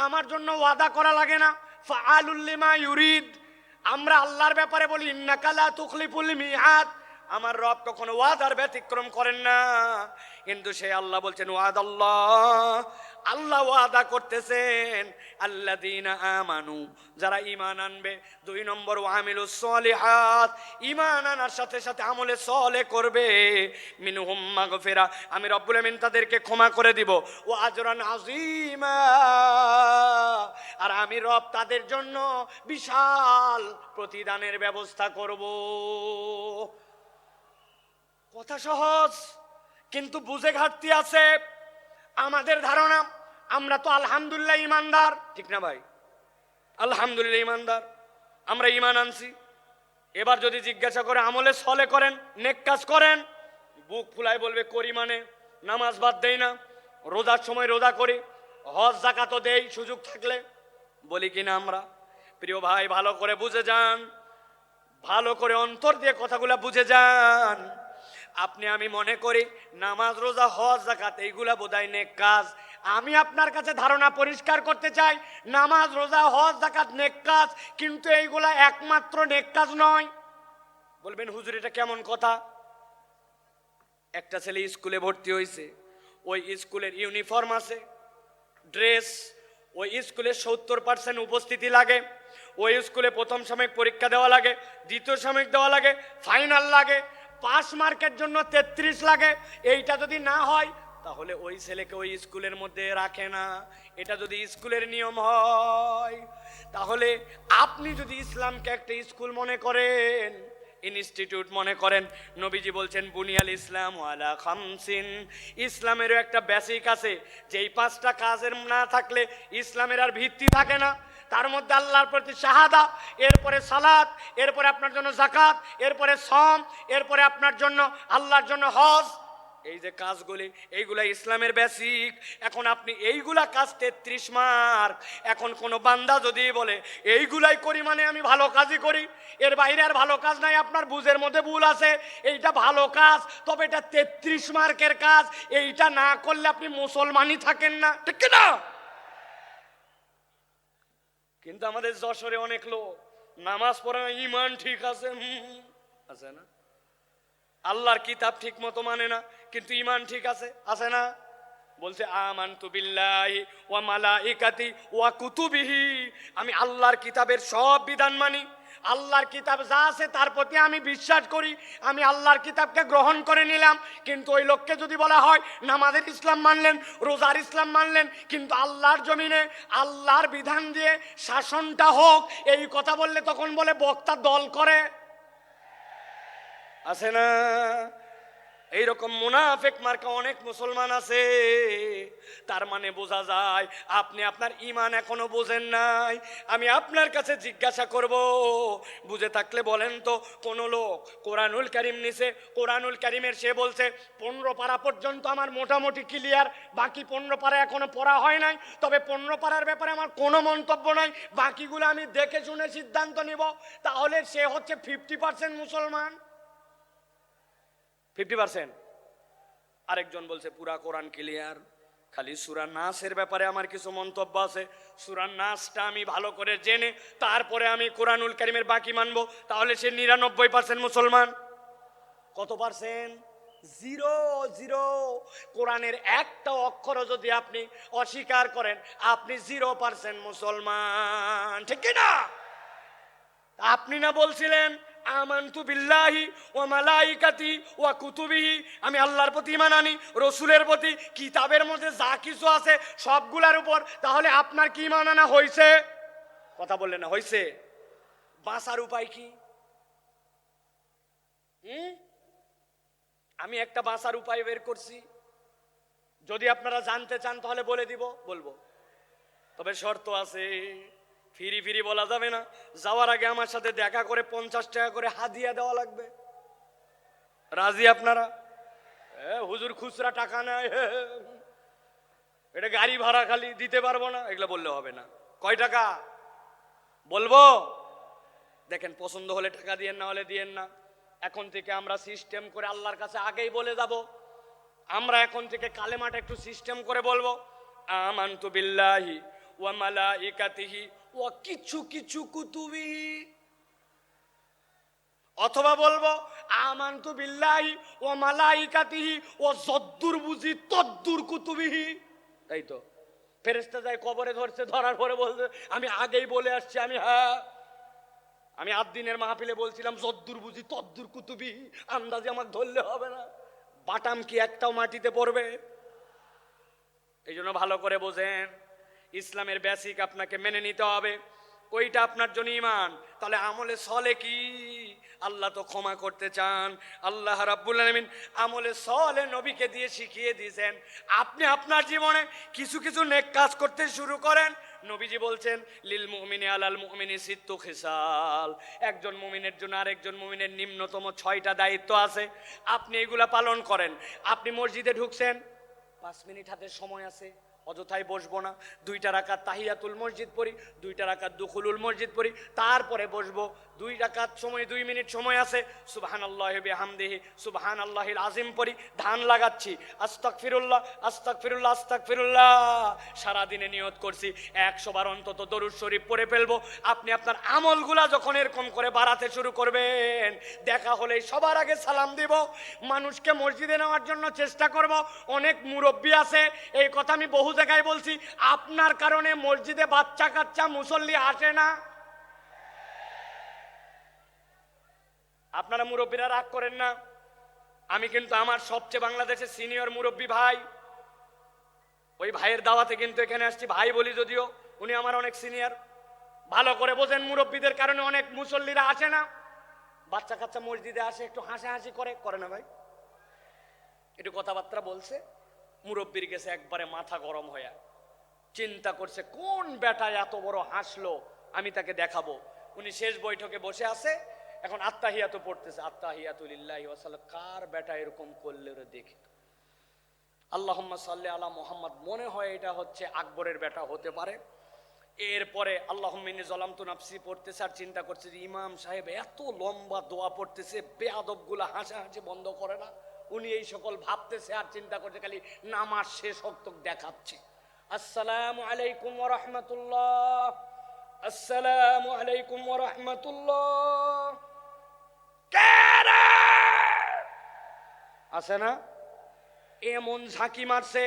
আমার জন্য ওয়াদা করা লাগে না, ফাআলুল লিমা ইউরিদ। আমরা আল্লাহর ব্যাপারে বলি ইন্নাকা লা তুখলিফুল মিআদ, আমার রব কখনো ওয়াদার ব্যতিক্রম করেন না। কিন্তু সেই আল্লাহ বলছেন ওয়াদাল্লাহ, আল্লাহ ওয়াদা করতেছেন আল্লাযীনা আমানু, যারা ঈমান আনবে। 2 নম্বর ওয়ামিলুস সলিহাত, ঈমান আনার সাথে সাথে আমলে সলেহ করবে। মিনহুম মাগফিরা, আমি রব্বুল আমিন তাদেরকে ক্ষমা করে দিব। ওয়া আজরান আযীমা, আর আমি রব তাদের জন্য বিশাল প্রতিদানের ব্যবস্থা করব। কথা সহজ, কিন্তু বুঝে ঘাটতি আছে। আমাদের ধারণা আমরা তো আলহামদুলিল্লাহ ইমানদার, ঠিক না ভাই? আলহামদুলিল্লাহ ইমানদার, আমরা ইমান আনছি। এবার যদি জিজ্ঞাসা করে আমলে সলে করেন, নেক কাজ করেন, বুক ফুলায় বলবে করি, মানে নামাজ বাদ দেই না, রোজার সময় রোজা করি, হজ যাকাতও দেই সুযোগ থাকলে, বলি কিনা আমরা? প্রিয় ভাই ভালো করে বুঝে যান, ভালো করে অন্তর দিয়ে কথাগুলা বুঝে যান। আপনি আমি মনে করি নামাজ রোজা হজ যাকাত এইগুলা বোধহয় নেক কাজ। আমি আপনার কাছে ধারণা পরিষ্কার করতে চাই, নামাজ রোজা হজ যাকাত নেক কাজ, কিন্তু এইগুলা একমাত্র নেক কাজ নয়। বলবেন হুজুর এটা কেমন কথা? একটা ছেলে স্কুলে ভর্তি হয়েছে, ওই স্কুলের ইউনিফর্ম আছে, ড্রেস, ওই স্কুলে 70% উপস্থিতি লাগে, ওই স্কুলে প্রথম সাময়িক পরীক্ষা দেওয়া লাগে, দ্বিতীয় সাময়িক দেওয়া লাগে, ফাইনাল লাগে, পাস মার্কের জন্য 33 লাগে। এইটা যদি না হয় তাহলে ওই ছেলেকে ওই স্কুলের মধ্যে রাখে না। এটা যদি স্কুলের নিয়ম হয়, তাহলে আপনি যদি ইসলামকে একটা স্কুল মনে করেন, ইনস্টিটিউট মনে করেন, নবীজি বলছেন বুনিয়াল ইসলাম আলা খামসিন, ইসলামেরও একটা বেসিক আছে, যেই 5টা কাজের না থাকলে ইসলামের আর ভিত্তি থাকে না। তার মধ্যে আল্লাহর প্রতি শাহাদা, এরপরে সালাত, এরপরে আপনার জন্য যাকাত, এরপরে সম, এরপরে আপনার জন্য আল্লাহর জন্য হজ। এই যে কাজগুলি, এইগুলা ইসলামের বেসিক। এখন আপনি এইগুলা কাজ 33 মার্ক। এখন কোন বান্দা যদি বলে এইগুলাই করি মানে আমি ভালো কাজই করি, এর বাইরে আর ভালো কাজ নাই, আপনার বুঝের মধ্যে ভুল আছে। এইটা ভালো কাজ, তবে এটা 33 মার্কের কাজ, এইটা না করলে আপনি মুসলমানই থাকেন না, ঠিক না? কিন্তু আমাদের যশোরে অনেক লোক নামাজ পড়ে না, ইমান ঠিক আছে, আছে না, আল্লাহর কিতাব ঠিক মতো মানে না, কিন্তু ইমান ঠিক আছে, আছে না? বলছে আমানতু বিল্লাহি ওয়া মালাইকাতি ওয়া কুতুবিহি, আমি আল্লাহর কিতাবের সব বিধান মানি, আল্লাহর কিতাব যা আছে তার প্রতি আমি বিশ্বাস করি, আমি আল্লাহর কিতাবকে গ্রহণ করে নিলাম। কিন্তু ওই লোককে যদি বলা হয় নামাজের ইসলাম মানলেন, রোজার ইসলাম মানলেন, কিন্তু আল্লাহর জমিনে আল্লাহর বিধান দিয়ে শাসনটা হোক, এই কথা বললে তখন বলে বক্তা দল করে, আছে না? এইরকম মুনাফিক মার্কা অনেক মুসলমান আছে। তার মানে বোঝা যায় আপনি আপনার ঈমান এখনো বোঝেন নাই। আমি আপনার কাছে জিজ্ঞাসা করব, বুঝে থাকলে বলেন তো, কোন লোক কোরআনুল কারীম নিছে, কোরআনুল কারীমের সে বলছে 15 পারা পর্যন্ত আমার মোটামুটি ক্লিয়ার, বাকি 15 পারা এখনো পড়া হয় নাই, তবে 15 পারার ব্যাপারে আমার কোনো মন্তব্য নাই, বাকিগুলো আমি দেখে শুনে সিদ্ধান্ত নিব, তাহলে সে হচ্ছে 50% মুসলমান। 50%। আরেকজন বলছে পুরা কোরআন ক্লিয়ার, খালি সূরা নাসের ব্যাপারে আমার কিছু মন্তব্য আছে, সূরা নাসটা আমি ভালো করে জেনে তারপরে আমি কোরআনুল কারীমের বাকি মানবো, তাহলে সে 99% মুসলমান। কত পার্সেন্ট? 0 কোরআনের একটা অক্ষরও যদি আপনি অস্বীকার করেন, আপনি 0% মুসলমান, ঠিক না? আপনি না বলছিলেন আমানতু বিল্লাহি ওয়া মালাইকাতি ওয়া কুতুবিহি, আমি আল্লাহর প্রতি ঈমান আনি, রসুলের প্রতি, কিতাবের মধ্যে যা কিছু আছে সবগুলার উপর। তাহলে আপনার কি ঈমান আনা হয়েছে? কথা বললেন না, হয়েছে? বাঁচার উপায় কি? আমি একটা বাঁচার উপায় বের করছি, যদি আপনারা জানতে চান তাহলে বলে দিব, বলবো। তবে শর্ত আছে, ফিরি ফিরি বলা যাবে না। যাওয়ার আগে আমার সাথে দেখা করে 50 টাকা করে হাদিয়া দেওয়া লাগবে। রাজি আপনারা? হুজুর খুচরা টাকা নাই, এটা গাড়ি ভাড়া খালি দিতে পারবো না, এগুলো বললে হবে না। কয় টাকা বলবো? দেখেন, পছন্দ হলে টাকা দিয়েন, না হলে দিয়েন না। এখন থেকে আমরা সিস্টেম করে আল্লাহর কাছে আগেই বলে যাব। আমরা এখন থেকে কালেমাটা একটু সিস্টেম করে বলবো, আমানতু বিল্লাহি ওয়া মালাইকাতিহি ওয়া কিছু কিছু কুতুবিহি, অথবা বলবো আমানতু বিল্লাহি ওয়া মালাইকাতিহি ওয়া যদ্দুর বুঝি তদ্দুর কুতুবিহি। তাই তো, ফেরেশতা যায় কবরে ধরছে, ধরার পরে বলছে আমি আগেই বলে আসছি। আমি 8 দিনের মাহফিলে বলছিলাম যদ্দুর বুঝি তদ্দুর কুতুবিহি, আন্দাজে আমাকে ধরলে হবে না। বাটাম কি একটাও মাটিতে পড়বে? এই জন্য ভালো করে বোঝেন, ইসলামের বেসিক আপনাকে মেনে নিতে হবে, ওইটা আপনার জন্য ঈমান। তাহলে আমলে সলে কি? আল্লাহ তো ক্ষমা করতে চান। আল্লাহ রাব্বুল আলামিন আমলে সলে নবীকে দিয়ে শিখিয়ে দিয়েছেন। আপনি আপনার জীবনে কিছু কিছু নেক কাজ করতে শুরু করেন। নবীজি বলছেন লিল মুমিনি আলাল মুমিনি সিত্তু খিসাল, একজন মুমিনের জন্য আরেকজন মুমিনের নিম্নতম 6টা দায়িত্ব আছে, আপনি এগুলা পালন করেন। আপনি মসজিদে ঢুকছেন, 5 মিনিট হাতে সময় আছে, অযথায় বসবো না। 2টা রাকাত তাহিয়াতুল মসজিদ পড়ি, 2টা রাকাত দুখুলুল মসজিদ পড়ি, তারপরে বসবো। 2 রাকাত সময়, 2 মিনিট সময় আছে, সুবহানাল্লাহি বিহামদিহি সুবহানাল্লাহিল আযীম পড়ি। ধান লাগাচ্ছি, আস্তাগফিরুল্লাহ আস্তাগফিরুল্লাহ আস্তাগফিরুল্লাহ। সারা দিনে নিয়ত করছি 100 বার অন্তত দরুদ শরীফ পড়ে ফেলবো। আপনি আপনার আমলগুলা যখন এরকম করে বাড়াতে শুরু করবেন, দেখা হলে সবার আগে সালাম দিব, মানুষকে মসজিদে নেওয়ার জন্য চেষ্টা করব। অনেক মুরব্বী আছে, এই কথা আমি বহু জায়গায় বলছি, আপনার কারণে মসজিদে বাচ্চা কাচ্চা মুসল্লি আসে না। আপনারা মুরব্বীরা রাগ করেন না, আমি কিন্তু আমার সবচেয়ে বাংলাদেশের সিনিয়র মুরব্বী ভাই, ওই ভাইয়ের দাওয়াতে কিন্তু এখানে আসছি। ভাই বলি যদিও, উনি আমার অনেক সিনিয়র। ভালো করে বোঝেন, মুরব্বীদের কারণে অনেক মুসল্লিরা আসে না। বাচ্চা কাচ্চা মসজিদে আসে, একটু হাসাহাসি করে না ভাই, একটু কথাবার্তা বলছে, মুরব্বীর গেছে একবারে মাথা গরম হয়ে চিন্তা করছে কোন বেটা এত বড় হাসলো, আমি তাকে দেখাবো। উনি শেষ বৈঠকে বসে আছে, এখন আত্তাহিয়াতু পড়তেছে, আত্তাহিয়াতু লিল্লাহি ওয়া সাল্লাম। কার বেটা এরকম করলে রে দেখি, আল্লাহুম্মা সাল্লি আলা মুহাম্মদ, মনে হয় এটা হচ্ছে আকবরের বেটা হতে পারে। এরপরে আল্লাহুম্মা ইন্নী যালামতু নাফসি পড়তেছে, আর চিন্তা করছে যে ইমাম সাহেব এত লম্বা দোয়া পড়তেছে, বেয়াদবগুলা হাসাহাসি বন্ধ করে না। উনি এই সকল ভাবতেছে আর চিন্তা করছে, খালি নামাজ শেষ হক দেখাচ্ছে। আসসালামু আলাইকুম ওয়া রাহমাতুল্লাহ, আসসালামু আলাইকুম ওয়া রাহমাতুল্লাহ। আছে না এমন ঝাঁকি মারছে,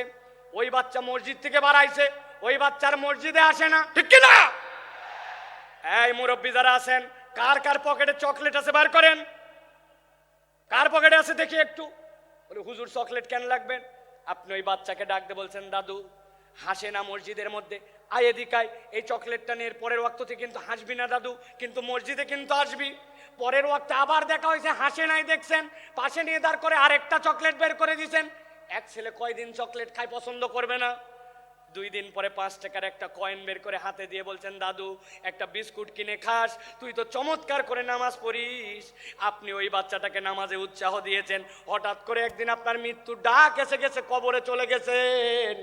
ওই বাচ্চা মসজিদ থেকে বাড়াইছে, ওই বাচ্চার মসজিদে আসে না, ঠিক কি না? এই মুরব্বী যারা আছেন, কার কার পকেটে চকলেট আছে বার করেন। কার পকেটে আছে দেখি একটু। বলে হুজুর চকলেট কেন লাগবেন? আপনি ওই বাচ্চাকে ডাক দিয়ে বলছেন দাদু হাসে না মসজিদের মধ্যে, আয় এদিকায়, এই চকলেটটা নিয়ে পরের ওয়াক্ততে কিন্তু হাসবি না দাদু, কিন্তু মসজিদে কিন্তু আসবি। পরের ওয়াক্তে আবার দেখা হয়েছে, হাসে নাই, দেখছেন, পাশে নিয়ে দাঁড় করে আরেকটা চকলেট বের করে দিয়েছেন। এক ছেলে কয়দিন চকলেট খায় পছন্দ করবে না? 2 দিন পরে 5 টাকার একটা কয়েন বের করে হাতে দিয়ে বলছেন দাদু একটা বিস্কুট কিনে খাস, তুই তো চমৎকার করে নামাজ পড়িস। আপনি ওই বাচ্চাটাকে নামাজে উৎসাহ দিয়েছেন, হঠাৎ করে একদিন আপনার মৃত্যুর ডাক এসে গেছে, কবরে চলে গেছেন।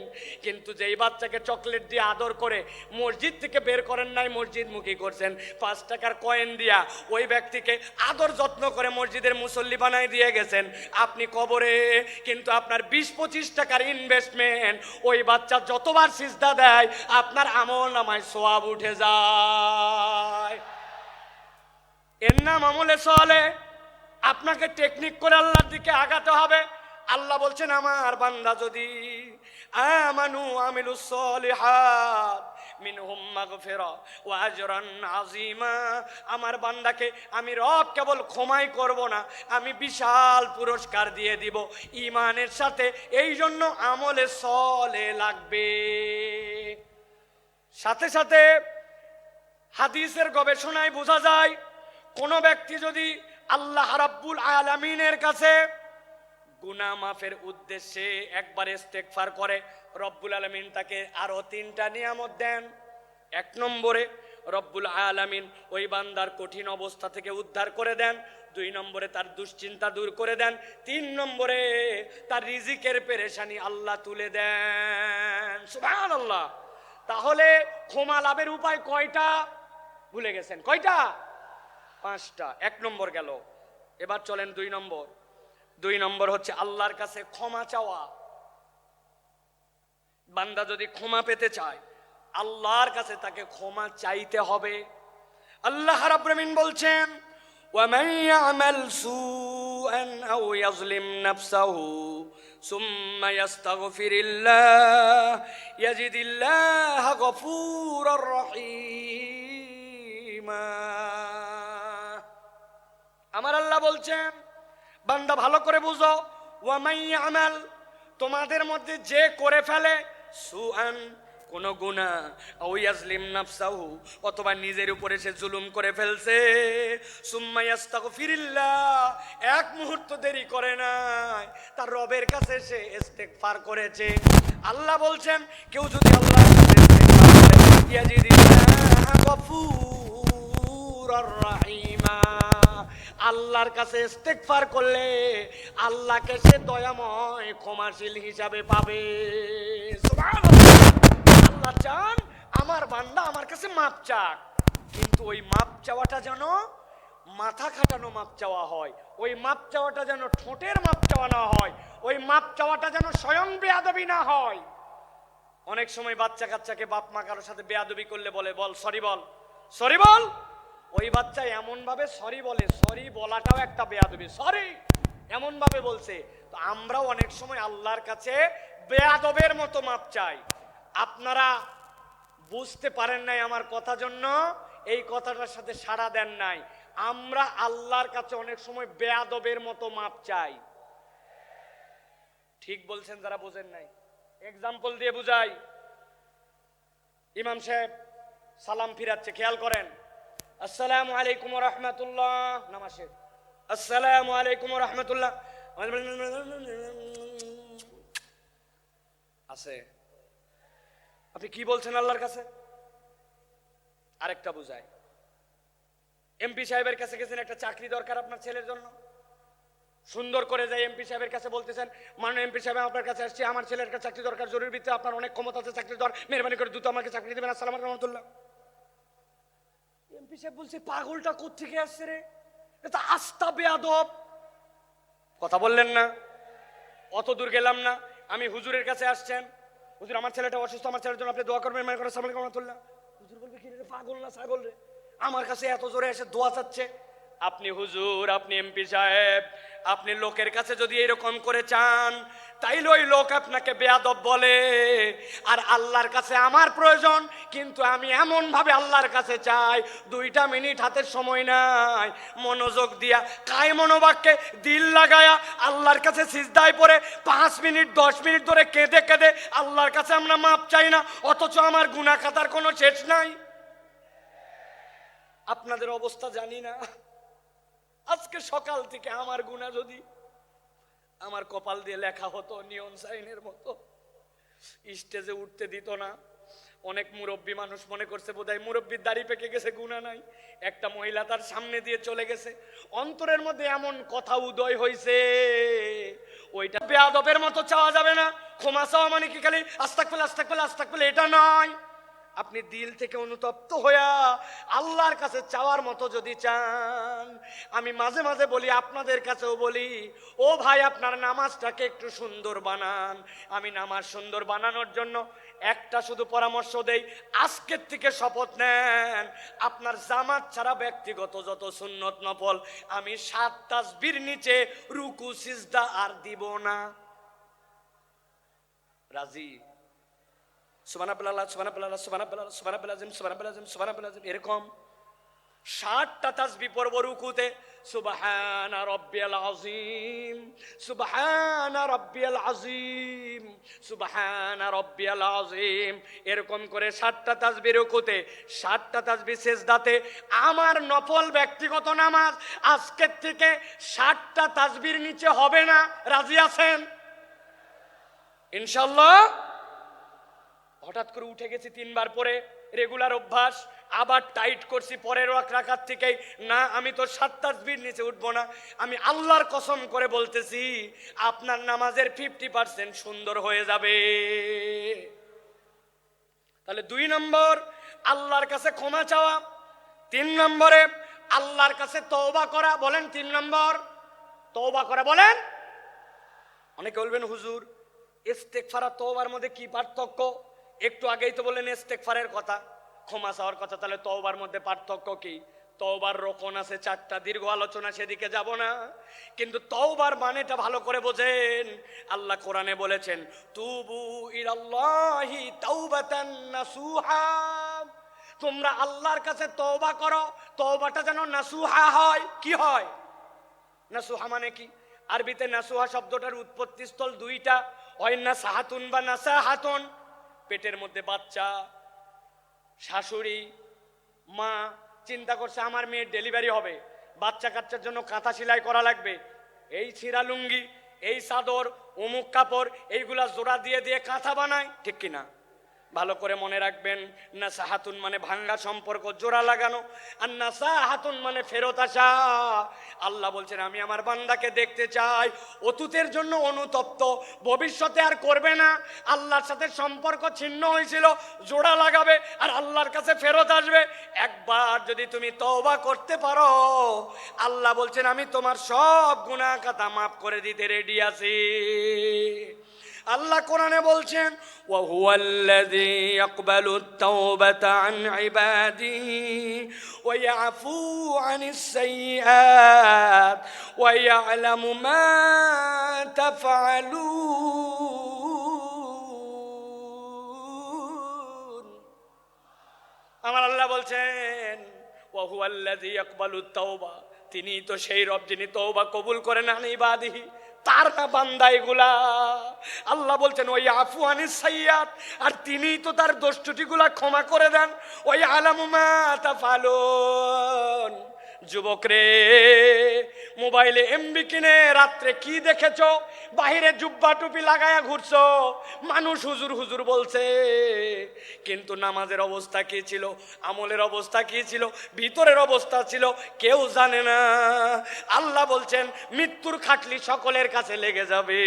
কিন্তু যেই বাচ্চাকে চকলেট দিয়ে আদর করে মসজিদ থেকে বের করেন নাই, মসজিদমুখী করছেন, 5 টাকার কয়েন দিয়া ওই ব্যক্তিকে আদর যত্ন করে মসজিদের মুসল্লি বানাই দিয়ে গেছেন আপনি কবরে। কিন্তু আপনার 20-25 টাকার ইনভেস্টমেন্ট, ওই বাচ্চা যতবার সিজদা দেয় আপনার আমল নামায় সওয়াব উঠে যায়। এর নাম আমলে সলে। আপনাকে টেকনিক করে আল্লাহর দিকে আগাতে হবে। আল্লাহ বলছেন আমার বান্দা যদি আমানু আমিলুস সলিহাত, মিনহুম মাগফিরা ওয়া আজরান আযীমা। আমার বান্দাকে আমি রব কেবল ক্ষমাই করব না, আমি বিশাল পুরস্কার দিয়ে দিব ঈমানের সাথে। এই জন্য আমলে সলে লাগবে। সাথে সাথে হাদিসের গবেষণায় বোঝা যায়, কোন ব্যক্তি যদি আল্লাহ রাব্বুল আলামিনের কাছে গুনাহ মাফের উদ্দেশ্যে একবার ইস্তেগফার করে, রব্বুল আলামিন তাকে আরো 3টা নিয়ামত দেন। 1 নম্বরে রব্বুল আলামিন ওই বান্দার কঠিন অবস্থা থেকে উদ্ধার করে দেন। 2 নম্বরে তার দুশ্চিন্তা দূর করে দেন। 3 নম্বরে তার রিজিকের পেরেশানি আল্লাহ তুলে দেন। সুবহানাল্লাহ। তাহলে ক্ষমা লাভের উপায় কয়টা ভুলে গেছেন? কয়টা? 5টা। 1 নম্বর গেল। এবার চলেন 2 নম্বর। 2 নম্বর হচ্ছে আল্লাহর কাছে ক্ষমা চাওয়া। বান্দা যদি ক্ষমা পেতে চায়, আল্লাহর কাছে তাকে ক্ষমা চাইতে হবে। আল্লাহ রাব্বুল আমিন বলছেন, وَمَن يَعْمَلْ سُوءًا أَوْ يَظْلِمْ نَفْسَهُ ثُمَّ يَسْتَغْفِرِ اللَّهَ يَجِدِ اللَّهَ غَفُورًا رَحِيمًا। আমার আল্লাহ বলছেন, বান্দা ভালো করে বুঝো, ওয়ামাই আমাল, তোমাদের মধ্যে যে করে ফেলে সুআন, কোন গুনাহ, আও ইয়াজলিম নাফসাহু, অথবা নিজের উপরে সে জুলুম করে ফেলছে, সুম্মা ইস্তাগফিরিল্লাহ, এক মুহূর্ত দেরি করে নাই, তার রবের কাছে সে ইস্তেগফার করেছে। আল্লাহ বলছেন, কেউ যদি আল্লাহর কাছে ইস্তেগফার করে, ইয়াজিদিল্লাহ গফুরার রাহিমা, আল্লাহর কাছে ইস্তেগফার করলে আল্লাহকে সে দয়াময় ক্ষমাশীল হিসাবে পাবে। সুবহানাল্লাহ। আল্লাহ চান আমার বান্দা আমার কাছে মাপ চাক, কিন্তু ওই মাপ চাওয়াটা যেন মাথা খাটানো মাপ চাওয়া হয়, ওই মাপ চাওয়াটা যেন ঠোঁটের মাপ চাওয়া না হয়, ওই মাপ চাওয়াটা যেন স্বয়ং বেয়াদবি না হয়। অনেক সময় বাচ্চা কাচ্চাকে বাপ মা কারোর সাথে বেয়াদবি করলে বলে, বল সরি, বল সরি, বল। ওই বাচ্চা এমন ভাবে সরি বলে, সরি বলাটাও একটা বেয়াদবি, সরি এমন ভাবে বলছে। তো আমরাও অনেক সময় আল্লাহর কাছে বেয়াদবের মতো মাপ চাই। আপনারা বুঝতে পারেন নাই আমার কথা, জন্য এই কথাটার সাথে সাড়া দেন নাই। আমরা আল্লাহর কাছে অনেক সময় বেয়াদবের মতো মাপ চাই। ঠিক বলছেন যারা বোঝেন নাই। এক্সাম্পল দিয়ে বুঝাই। ইমাম সাহেব সালাম ফিরাচ্ছে, খেয়াল করেন। আসসালামু আলাইকুম ওয়া রাহমাতুল্লাহ, নামাজে আসসালামু আলাইকুম ওয়া রাহমাতুল্লাহ আছে। আপনি কি বলছেন আল্লাহর কাছে? আরেকটা বুঝাই। এমপি সাহেবের কাছে গেছেন, একটা চাকরি দরকার আপনার ছেলের জন্য, সুন্দর করে যাই এমপি সাহেবের কাছে বলতেছেন, মাননীয় এমপি সাহেব আপনার কাছে আসছি, আমার ছেলের কাছে চাকরি দরকার, জরুরি ভিত্তিতে, আপনার অনেক ক্ষমতা আছে, চাকরি দরকার, মেহরবানি করে দ্রুত আমাকে চাকরি দেবেন, আসসালামু আলাইকুম ওয়া রাহমাতুল্লাহ। এমপি সাহেব বলছে, পাগলটা কোত্থেকে আসছে রে, এটা আস্তা বেয়াদব। কথা বললেন না, অত দূর গেলাম না, আমি হুজুরের কাছে আসছেন, হুজুর আমার ছেলেটা অসুস্থ, আমার ছেলের জন্য আপনি দোয়া করবেন, মেহরবানি করে আসসালামু আলাইকুম ওয়া রাহমাতুল্লাহ। হুজুর বলবে, কি রে পাগল না ছাগল রে, আমার কাছে এত জোরে এসে দোয়া চাচ্ছে। আপনি হুজুর, আপনি এমপি সাহেব, আপনি লোকের কাছে যদি এরকম করে চান, তাইলে ওই লোক আপনাকে বেয়াদব বলে। আর আল্লাহর কাছে আমার প্রয়োজন, কিন্তু আমি এমন ভাবে আল্লাহর কাছে চাই, 2টা মিনিট হাতের সময় নাই, মনোযোগ দিয়া কায় মনোবাক্যে দিল লাগায়া আল্লাহর কাছে সিজদায় পড়ে 5 মিনিট 10 মিনিট ধরে কেঁদে কেঁদে আল্লাহর কাছে আমরা মাপ চাই না, অথচ আমার গুনাহ খাতার কোনো শেষ নাই। আপনাদের অবস্থা জানি না। আজকে সকাল থেকে আমার গুনাহ যদি আমার কপাল দিয়ে লেখা হতো নিয়ন সাইনের মতো, স্টেজে উঠতে দিত না। অনেক মুরব্বী মানুষ মনে করছে বোধহয় মুরব্বীর দাড়ি পেকে গেছে, গুনাহ নাই। একটা মহিলা তার সামনে দিয়ে চলে গেছে, অন্তরের মধ্যে এমন কথা উদয় হয়েছে, ওইটা বেয়াদবের মতো চাওয়া যাবে না। ক্ষমা চাওয়া মানে কি খালি আস্তাগফিরুল্লাহ আস্তাগফিরুল্লাহ আস্তাগফিরুল্লাহ, এটা নয়। আপনি দিল থেকে অনুতপ্ত হইয়া আল্লাহর কাছে চাওয়ার মতো যদি চান, আমি মাঝে মাঝে বলি, আপনাদের কাছেও বলি, ও ভাই আপনার নামাজটাকে একটু সুন্দর বানান। আমি নামাজ সুন্দর বানানোর জন্য একটা শুধু পরামর্শ দেই, আজকের থেকে শপথ নেন, আপনার জামাত ছাড়া ব্যক্তিগত যত সুন্নত নফল আমি 7 তাসবির নিচে রুকু সিজদা আর দিব না। রাজি? সুবহানাল্লাহ সুবহানাল্লাহ সুবহানাল্লাহ সুবহানাল্লাহ সুবহানাল্লাহ সুবহানাল্লাহ, এরকম 60টা তাসবিহ পড়ব রুকুতে। সুবহানা রাব্বিয়াল আযীম, সুবহানা রাব্বিয়াল আযীম, সুবহানা রাব্বিয়াল আযীম, এরকম করে 60টা তাসবিহ রুকুতে, 60টা তাসবিহ সিজদাতে। আমার নফল ব্যক্তিগত নামাজ আজকের থেকে 60টা তাসবিহর নিচে হবে না। রাজি আছেন ইনশাআল্লাহ? হঠাৎ করে উঠে গেছি 3 বার পরে, রেগুলার অভ্যাস, আবার টাইট করছি পরের রাকাত থেকেই, না আমি তো 7 তাসবিহর নিচে উঠবো না। আমি আল্লাহর কসম করে বলতেছি আপনার নামাজের 50% সুন্দর হয়ে যাবে। তাহলে 2 নম্বর আল্লাহর কাছে ক্ষমা চাওয়া, 3 নম্বরে আল্লাহর কাছে তওবা করা। বলেন 3 নম্বর তওবা করা। বলেন। অনেকে বলবেন হুজুর ইস্তেগফার আর তওবার মধ্যে কি পার্থক্য? একটু আগেই তো বললেন ইস্তেগফারের কথা, ক্ষমা চাওয়ার কথা, তাহলে তওবার মধ্যে পার্থক্য কি? তওবার রকম আছে 4টা, দীর্ঘ আলোচনা সেদিকে যাব না, কিন্তু তওবার মানেটা ভালো করে বোঝেন। আল্লাহ কোরআনে বলেছেন তুবু ইলাল্লাহি তাওবাতান নাসুহা, তোমরা আল্লাহর কাছে তওবা করো, তওবাটা যেন নাসুহা হয়। কি হয় নাসুহা মানে কি? আরবিতে নাসুহা শব্দটার উৎপত্তি স্থল 2টা, হয় নাসাহাতুন বা নাসাহাতুন। পেটের মধ্যে বাচ্চা, শাশুড়ি মা চিন্তা করছে আমার মেয়ের ডেলিভারি হবে, বাচ্চা কাচ্চার জন্য কাঁথা সেলাই করা লাগবে, এই ছিঁড়া লুঙ্গি, এই চাদর, অমুক কাপড়, এইগুলা জোড়া দিয়ে দিয়ে কাঁথা বানায়, ঠিক কিনা? ভালো করে মনে রাখবেন, নাসাহাতুন মানে ভাঙ্গা সম্পর্ক জোড়া লাগানো, আর নাসাহাতুন মানে ফেরত আসা। আল্লাহ বলছেন আমি আমার বান্দাকে দেখতে চাই অতীতের জন্য অনুতপ্ত, ভবিষ্যতে আর করবে না, আল্লাহর সাথে সম্পর্ক ছিন্ন হয়েছিল জোড়া লাগাবে আর আল্লাহর কাছে ফেরত আসবে। একবার যদি তুমি তওবা করতে পারো, আল্লাহ বলছেন আমি তোমার সব গুনাহ খাতা মাফ করে দিতে রেডি আছি। আল্লাহ কোরআনে বলছেন ওয়া হুয়াল্লাযী ইয়াকবালুত তাওবাতা আন ইবাদিহি ওয়া ইয়াফু আনিস সাইয়্যাত ওয়া ইয়ালামু মা তাফআলুন। আমার আল্লাহ বলছেন ওয়া হুয়াল্লাযী ইয়াকবালুত তাওবা, তিনি তো সেই রব যিনি তওবা কবুল করেন আন ইবাদিহি, তার না বান্দা এগুলা। আল্লাহ বলছেন ওই আফু আনিস সাইয়্যাত, আর তিনি তো তার দোষ ত্রুটিগুলা ক্ষমা করে দেন। ওই আলামু মা তাফালুন। যুবক রে, মোবাইলে এমবি কিনে রাত্রে কি দেখেছো? বাহিরে জুব্বা টুপি লাগায়া ঘুরছো, মানুষ হুজুর হুজুর বলছে, কিন্তু নামাজের অবস্থা কি ছিল, আমলের অবস্থা কি ছিল, ভিতরের অবস্থা ছিল কেউ জানে না। আল্লাহ বলছেন মৃত্যুর খাটলি সকলের কাছে লেগে যাবে,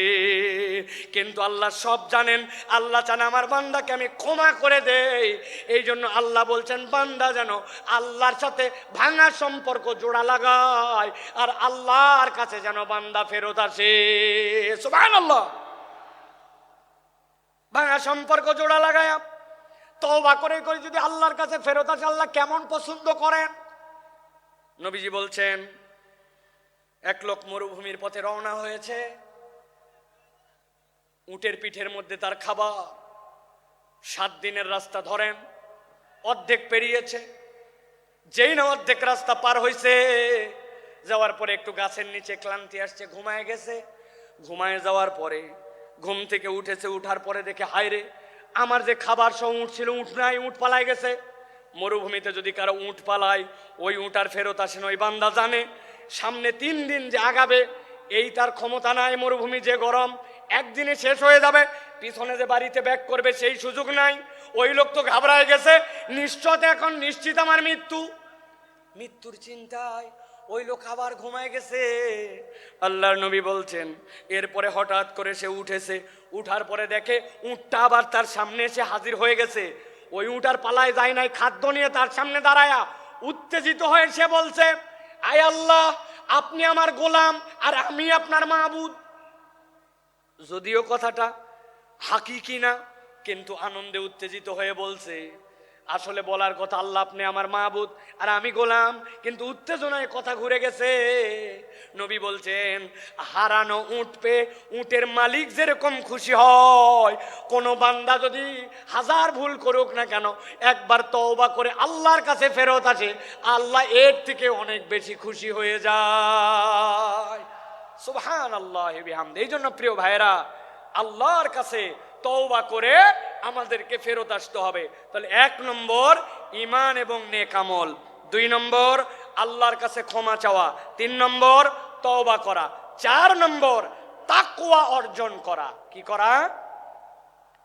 কিন্তু আল্লাহ সব জানেন। আল্লাহ চান আমার বান্দাকে আমি ক্ষমা করে দেই, এই জন্য আল্লাহ বলছেন বান্দা যেন আল্লাহর সাথে ভাঙা সম্পর্ক জোড়া লাগায়, আর আল্লাহর কাছে যেন বান্দা ফেরত আসে। সুবহানাল্লাহ। ভাঙা সম্পর্ক জোড়া লাগায় তওবা করে করে যদি আল্লাহর কাছে ফেরত আসে, আল্লাহ কেমন পছন্দ করেন। নবীজি বলছেন এক লোক মরুভূমির পথে রওনা হয়েছে, উটের পিঠের মধ্যে তার খাবার, 7 দিনের রাস্তা ধরেন, অর্ধেক পেরিয়েছে, যেই না অর্ধেক রাস্তা পার হয়েছে, যাওয়ার পরে একটু গাছের নিচে ক্লান্তি আসছে, ঘুমায় গেছে। ঘুমায় যাওয়ার পরে ঘুম থেকে উঠেছে, উঠার পরে দেখে হায়রে আমার যে খাবার সব উঠ ছিল, উঠ নাই, উঠ পালায় গেছে। মরুভূমিতে যদি কারো উঠ পালায়, ওই উঠ আর ফেরত আসেন, ওই বান্দা জানে সামনে 3 দিন যে আগাবে এই তার ক্ষমতা নাই। মরুভূমি যে গরম, একদিনে শেষ হয়ে যাবে, পিছনে যে বাড়িতে ব্যাক করবে সেই সুযোগ নাই। ওই লোক তো ঘাবড়ায় গেছে, নিশ্চয় এখন নিশ্চিত আমার মৃত্যু, মৃত্যুর চিন্তায় ওই লোক আবার ঘুমায় গেছে। আল্লাহর নবী বলছেন এরপরে হঠাৎ করে সে উঠেছে, উঠার পরে দেখে উটটা আবার তার সামনে এসে হাজির হয়ে গেছে। ওই উটার পালায় যায় নাই, খাদ্য নিয়ে তার সামনে দাঁড়ায়া উত্তেজিত হয়ে সে বলছে আয় আল্লাহ, আপনি আমার গোলাম আর আমি আপনার মাবুদ। যদিও কথাটা হাকিকি না, কিন্তু আনন্দে উত্তেজিত হয়ে বলছে আসলে বলার কথা আল্লাহ আপনি আমার মাবুদ আর আমি গোলাম, কিন্তু উত্তেজনায় কথা ঘুরে গেছে। নবী বলছেন হারানো উট পেয়ে উটের মালিক যেরকম খুশি হয়, কোন বান্দা যদি হাজার ভুল করুক না কেন একবার তওবা করে আল্লাহর কাছে ফেরত আসে, আল্লাহ এর থেকে অনেক বেশি খুশি হয়ে যায়। সুবহানাল্লাহ বিহামদি। এই জন্য প্রিয় ভাইরা, আল্লাহর কাছে তওবা করে আমাদেরকে ফেরত আসতে হবে। তাহলে 1 নম্বর ঈমান এবং নেক আমল, 2 নম্বর আল্লাহর কাছে ক্ষমা চাওয়া, 3 নম্বর তওবা করা, 4 নম্বর তাকওয়া অর্জন করা। কি করা?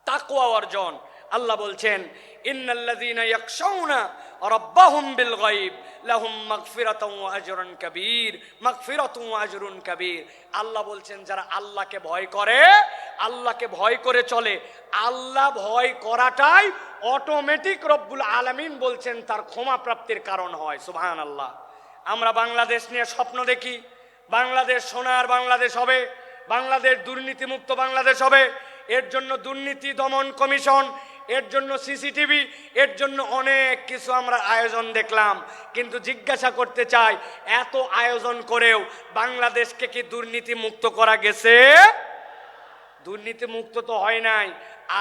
তাকওয়া অর্জন। আল্লাহ বলছেন ইন্নাল্লাযীনা ইয়াখশাউনা রাব্বাহুম বিল গায়ব লাহুম মাগফিরাতুন ওয়া আজরুন কাবীর, মাগফিরাতুন ওয়া আজরুন কাবীর। আল্লাহ বলছেন যারা আল্লাহকে ভয় করে, আল্লাহকে ভয় করে চলে, আল্লাহ ভয় করাটাই অটোমেটিক রব্বুল আলামিন বলছেন তার ক্ষমা প্রাপ্তির কারণ হয়। সুবহানাল্লাহ। আমরা বাংলাদেশ নিয়ে স্বপ্ন দেখি, বাংলাদেশ সোনার বাংলাদেশ হবে, বাংলাদেশ দুর্নীতিমুক্ত বাংলাদেশ হবে। এর জন্য দুর্নীতি দমন কমিশন, এর জন্য সিসিটিভি, এর জন্য অনেক কিছু আমরা আয়োজন দেখলাম। কিন্তু জিজ্ঞাসা করতে চাই, এত আয়োজন করেও বাংলাদেশকে কি দুর্নীতি মুক্ত করা গেছে? দুর্নীতি মুক্ত তো হয় নাই,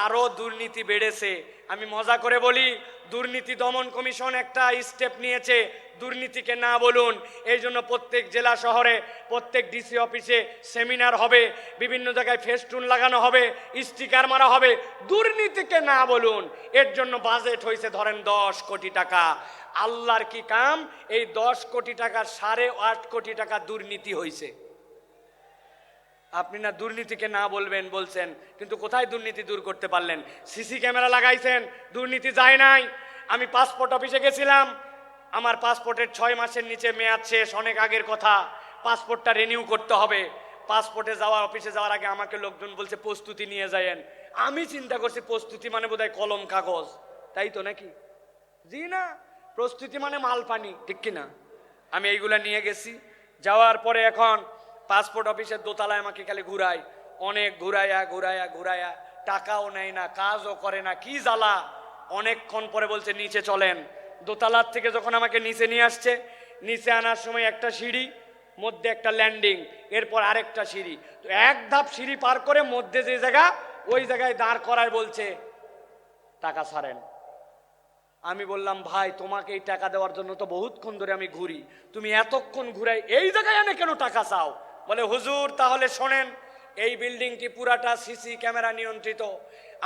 আরো দুর্নীতি বেড়েছে। আমি মজা করে বলি, দুর্নীতি দমন কমিশন একটা স্টেপ নিয়েছে, দুর্নীতিকে না বলুন। এই জন্য প্রত্যেক জেলা শহরে, প্রত্যেক ডিসি অফিসে সেমিনার হবে, বিভিন্ন জায়গায় ফেস্টুন লাগানো হবে, স্টিকার মারা হবে, দুর্নীতিকে না বলুন। এর জন্য বাজেট হয়েছে ধরেন 10 কোটি টাকা। আল্লাহর কি কাম, এই 10 কোটি টাকার 8.5 কোটি টাকা দুর্নীতি হয়েছে। আপনি না দুর্নীতিকে না বলবেন বলছেন, কিন্তু কোথায় দুর্নীতি দূর করতে পারলেন? সিসি ক্যামেরা লাগাইছেন, দুর্নীতি যায় নাই। আমি পাসপোর্ট অফিসে গেছিলাম, আমার পাসপোর্টের 6 মাসের নিচে মেয়াদ শেষ, অনেক আগের কথা। পাসপোর্টটা রিনিউ করতে হবে। পাসপোর্টে যাওয়া, অফিসে যাওয়ার আগে আমাকে লোকজন বলছে প্রস্তুতি নিয়ে যায়েন। আমি চিন্তা করছি প্রস্তুতি মানে বোধহয় কলম কাগজ, তাই তো নাকি? জি না, প্রস্তুতি মানে মাল পানি, ঠিক কিনা? আমি এইগুলা নিয়ে গেছি। যাওয়ার পরে এখন পাসপোর্ট অফিসের দোতলায় আমাকে খালি ঘুরায়, অনেক ঘুরাইয়া ঘুরাইয়া ঘুরাইয়া, টাকাও নেয় না, কাজও করে না, কি জ্বালা। অনেকক্ষণ পরে বলছে নিচে চলেন। দোতলার থেকে যখন আমাকে নিচে নিয়ে আসছে, নিচে আনার সময় একটা সিঁড়ি, মধ্যে একটা ল্যান্ডিং, এরপর আরেকটা সিঁড়ি। তো 1 ধাপ সিঁড়ি পার করে মধ্যে যে জায়গা, ওই জায়গায় দাঁড় করায় বলছে টাকা ছাড়েন। আমি বললাম ভাই তোমাকে এই টাকা দেওয়ার জন্য তো বহুতক্ষণ ধরে আমি ঘুরি, তুমি এতক্ষণ ঘুরাই এই জায়গায় এনে কেন টাকা চাও? বলে হুজুর তাহলে শোনেন, এই বিল্ডিংটি পুরাটা সিসি ক্যামেরা নিয়ন্ত্রিত।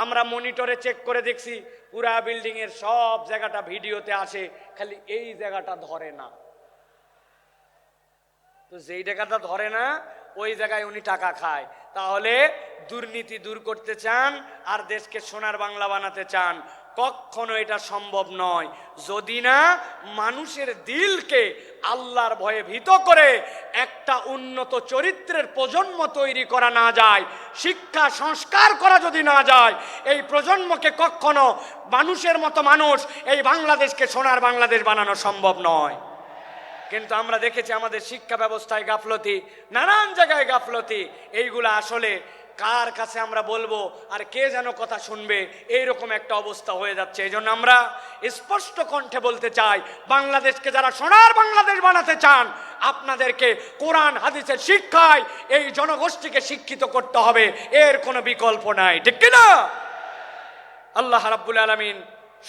আমরা মনিটরে চেক করে দেখছি, পুরা বিল্ডিং এর সব জায়গাটা ভিডিওতে আসে, খালি এই জায়গাটা ধরে না। তো যেই জায়গাটা ধরে না ওই জায়গায় উনি টাকা খায়। তাহলে দুর্নীতি দূর করতে চান আর দেশকে সোনার বাংলা বানাতে চান, কখনো এটা সম্ভব নয় যদি না মানুষের দিলকে আল্লাহর ভয়ে ভীত করে একটা উন্নত চরিত্রের প্রজন্ম তৈরি করা না যায়, শিক্ষা সংস্কার করা যদি না যায়, এই প্রজন্মকে কখনো মানুষের মতো মানুষ এই বাংলাদেশকে সোনার বাংলাদেশ বানানো সম্ভব নয়। কিন্তু আমরা দেখেছি আমাদের শিক্ষা ব্যবস্থায় গাফলতি, নানান জায়গায় গাফলতি। এইগুলা আসলে কার কাছে আমরা বলবো আর কে যেন কথা শুনবে, এইরকম একটা অবস্থা হয়ে যাচ্ছে। এই জন্য আমরা স্পষ্ট কণ্ঠে বলতে চাই, বাংলাদেশকে যারা সোনার বাংলাদেশ বানাতে চান, আপনাদেরকে কোরআন হাদিসের শিক্ষায় এই জনগোষ্ঠীকে শিক্ষিত করতে হবে, এর কোনো বিকল্প নাই, ঠিক কিনা? আল্লাহ রাব্বুল আলামিন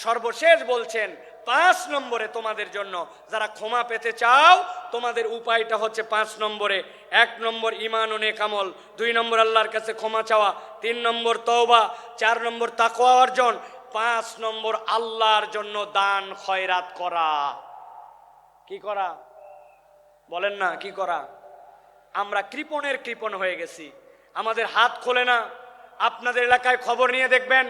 সর্বশেষ বলছেন 5 নম্বরে তোমাদের জন্য, যারা ক্ষমা পেতে চাও তোমাদের উপায়টা হচ্ছে 5 নম্বরে। 1 নম্বর ঈমান ও নেক আমল, 2 নম্বর আল্লাহর কাছে ক্ষমা চাওয়া, 3 নম্বর তওবা, 4 নম্বর তাকওয়া অর্জন, 5 নম্বর আল্লাহর জন্য দান খয়রাত করা। কি করা বলেন না, কি করা? আমরা কৃপণের কৃপণ হয়ে গেছি, আমাদের হাত খোলে না। আপনাদের এলাকায় খবর নিয়ে দেখবেন,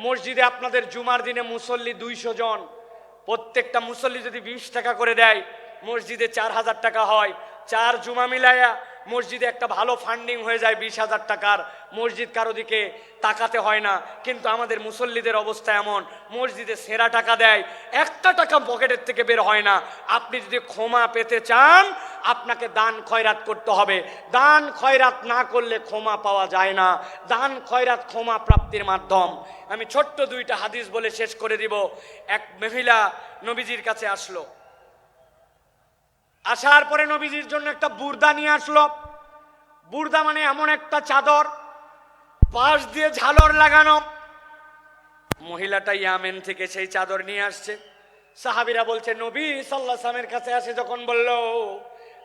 মসজিদে আপনাদের জুমার দিনে মুসল্লি 200 জন, প্রত্যেকটা মুসল্লি যদি 20 টাকা করে দেয়, মসজিদে 4000 টাকা হয়। 4 জুমা মিলাইয়া মসজিদে একটা ভালো ফান্ডিং হয়ে যায় 20,000 টাকার, মসজিদ কারো দিকে তাকাতে হয় না। কিন্তু আমাদের মুসল্লিদের অবস্থা এমন, মসজিদে সেরা টাকা দেয়, একটা টাকা পকেটের থেকে বের হয় না। আপনি যদি ক্ষমা পেতে চান আপনাকে দান খয়রাত করতে হবে। দান খয়রাত না করলে ক্ষমা পাওয়া যায় না। দান খয়রাত ক্ষমা প্রাপ্তির মাধ্যম। আমি ছোট্ট 2টা হাদিস বলে শেষ করে দিব। এক মহিলা নবীজির কাছে আসলো, আসার পরে নবীজির জন্য একটা বুর্দা নিয়ে আসলো। বুর্দা মানে এমন একটা চাদর, পাশ দিয়ে ঝালর লাগানো। মহিলাটা ইয়ামেন থেকে সেই চাদর নিয়ে আসছে। সাহাবীরা বলছে নবী সাল্লাল্লাহু আলাইহি ওয়াসাল্লামের কাছে আসে যখন বলল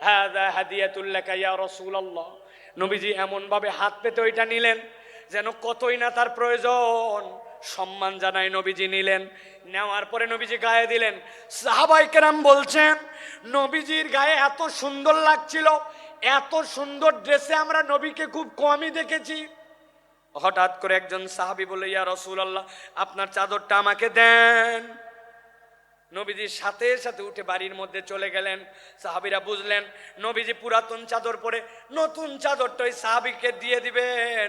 হাযা হাদিয়াতুল লাকা ইয়া রাসূলুল্লাহ, নবীজি এমন ভাবে হাত পেতে ওইটা নিলেন যেন কতই না তার প্রয়োজন। সম্মান জানাই নবীজি নিলেন। নেওয়ার পরে নবীজি গায়ে দিলেন। সাহাবায়ে কেরাম বলছেন নবীজির গায়ে এত সুন্দর লাগছিল, এত সুন্দর ড্রেসে আমরা নবীকে খুব কমই দেখেছি। হঠাৎ করে একজন সাহাবী বলে ইয়া রাসূলুল্লাহ আপনার চাদরটা আমাকে দেন। নবীজির সাথে সাথে উঠে বাড়ির মধ্যে চলে গেলেন। সাহাবীরা বুঝলেন নবীজি পুরাতন চাদর পরে নতুন চাদরটা ওই সাহাবীকে দিয়ে দিবেন।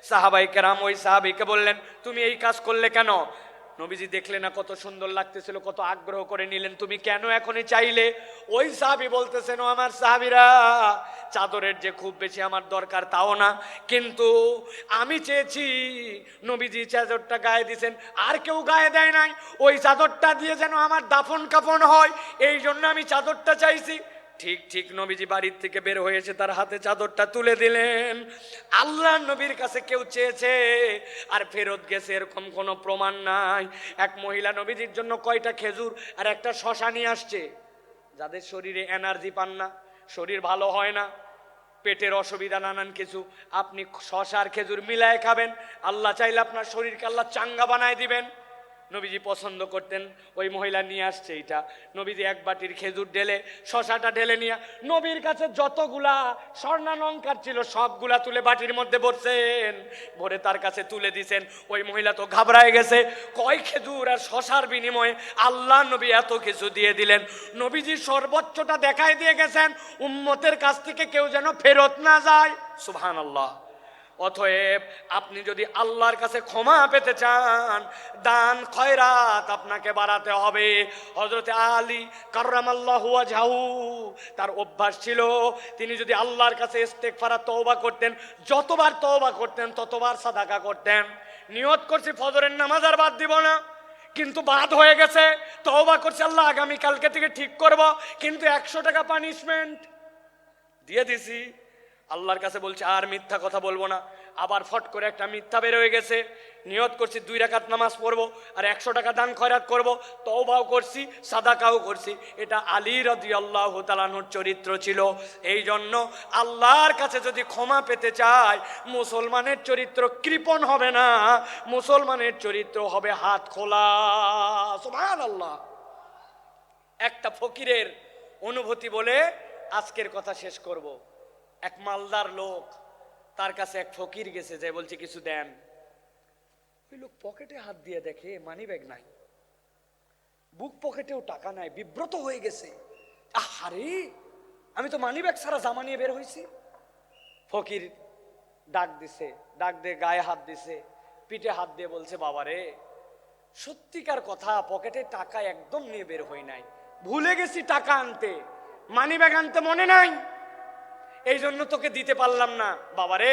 সাহাবায়ে কেরাম ওই সাহাবীকে বললেন তুমি এই কাজ করলে কেন? নবীজি দেখলেন না কত সুন্দর লাগতেছিল, কত আগ্রহ করে নিলেন, তুমি কেন এখনই চাইলে? ওই সাহাবী বলতেছেন ও আমার সাহাবীরা, চাদরের যে খুব বেশি আমার দরকার তাও না, কিন্তু আমি চেয়েছি নবীজি চাদরটা গায়ে দিয়েছেন, আর কেউ গায়ে দেয় নাই, ওই চাদরটা দিয়ে যেন আমার দাফন কাফন হয়, এই জন্য আমি চাদরটা চাইছি। ঠিক ঠিক নবীজি বাড়ির থেকে বের হয়েছে, তার হাতে চাদরটা তুলে দিলেন। আল্লাহ নবীর কাছে কেউ চেয়েছে আর ফেরত গেছে এরকম কোনো প্রমাণ নাই। এক মহিলা নবীজির জন্য কয়টা খেজুর আর একটা শশা নিয়ে আসছে। যাদের শরীরে এনার্জি পান না, শরীর ভালো হয় না, পেটের অসুবিধা নানান কিছু, আপনি শশা আর খেজুর মিলায় খাবেন, আল্লাহ চাইলে আপনার শরীরকে আল্লাহ চাঙ্গা বানায় দিবেন। নবীজি পছন্দ করতেন, ওই মহিলা নিয়ে আসছে এটা। নবীজি এক বাটির খেজুর ঢেলে শশাটা ঢেলে নিয়ে নবীর কাছে যতগুলা স্বর্ণালংকার ছিল সবগুলা তুলে বাটির মধ্যে ভরছেন, ভরে তার কাছে তুলে দিছেন। ওই মহিলা তো ঘাবড়ায় গেছে, কয় খেজুর আর শশার বিনিময়ে আল্লাহ নবী এত কিছু দিয়ে দিলেন। নবীজি সর্বোচ্চটা দেখাই দিয়ে গেছেন উম্মতের কাছ থেকে কেউ যেন ফেরত না যায়। সুবহানাল্লাহ। অতএব আপনি যদি আল্লাহর কাছে ক্ষমা পেতে চান দান খয়রাত আপনাকে বাড়াতে হবে। হযরত আলী কাররামাল্লাহু ওয়াজহাহু তার অভ্যাস ছিল, তিনি যদি আল্লাহর কাছে ইস্তেগফার তওবা করতেন, যতবার তওবা করতেন ততবার সাদাকা করতেন। নিয়ত করছি ফজরের নামাজ আর বাদ দিব না, কিন্তু বাদ হয়ে গেছে। তওবা করছি আল্লাহ আগামী কালকে থেকে ঠিক করব, কিন্তু 100 টাকা পানিশমেন্ট দিয়ে দিছি। আল্লাহর কাছে বলছে আর মিথ্যা কথা বলবো না, আবার ফট করে একটা মিথ্যা বের হয়ে গেছে। নিয়ত করছি 2 রাকাত নামাজ পড়বো আর 100 টাকা দান খয়রাত করব, তওবাও করছি সাদাকাও করছি। এটা আলী রাদিয়াল্লাহু তাআলা আনহুর চরিত্র ছিল। এই জন্য আল্লাহর কাছে যদি ক্ষমা পেতে চায় মুসলমানের চরিত্র কৃপণ হবে না, মুসলমানের চরিত্র হবে হাত খোলা। সুবহানাল্লাহ। একটা ফকিরের অনুভূতি বলে আজকের কথা শেষ করব। এক মালদার লোক, তার কাছে এক ফকির গেছে, যে বলছে কিছু দেন। ওই লোক পকেটে হাত দিয়ে দেখে মানি ব্যাগ নাই, বুক পকেটেও টাকা নাই, বিব্রত হয়ে গেছে। আরে আমি তো মানি ব্যাগ ছাড়া জামা নিয়ে বের হয়েছি। ফকির ডাক দিছে, ডাক দিয়ে গায়ে হাত দিছে, পিঠে হাত দিয়ে বলছে বাবারে সত্যিকার কথা, পকেটে টাকা একদম নিয়ে বের হই নাই, ভুলে গেছি টাকা আনতে, মানি ব্যাগ আনতে মনে নাই, এই জন্য তোকে দিতে পারলাম না। বাবারে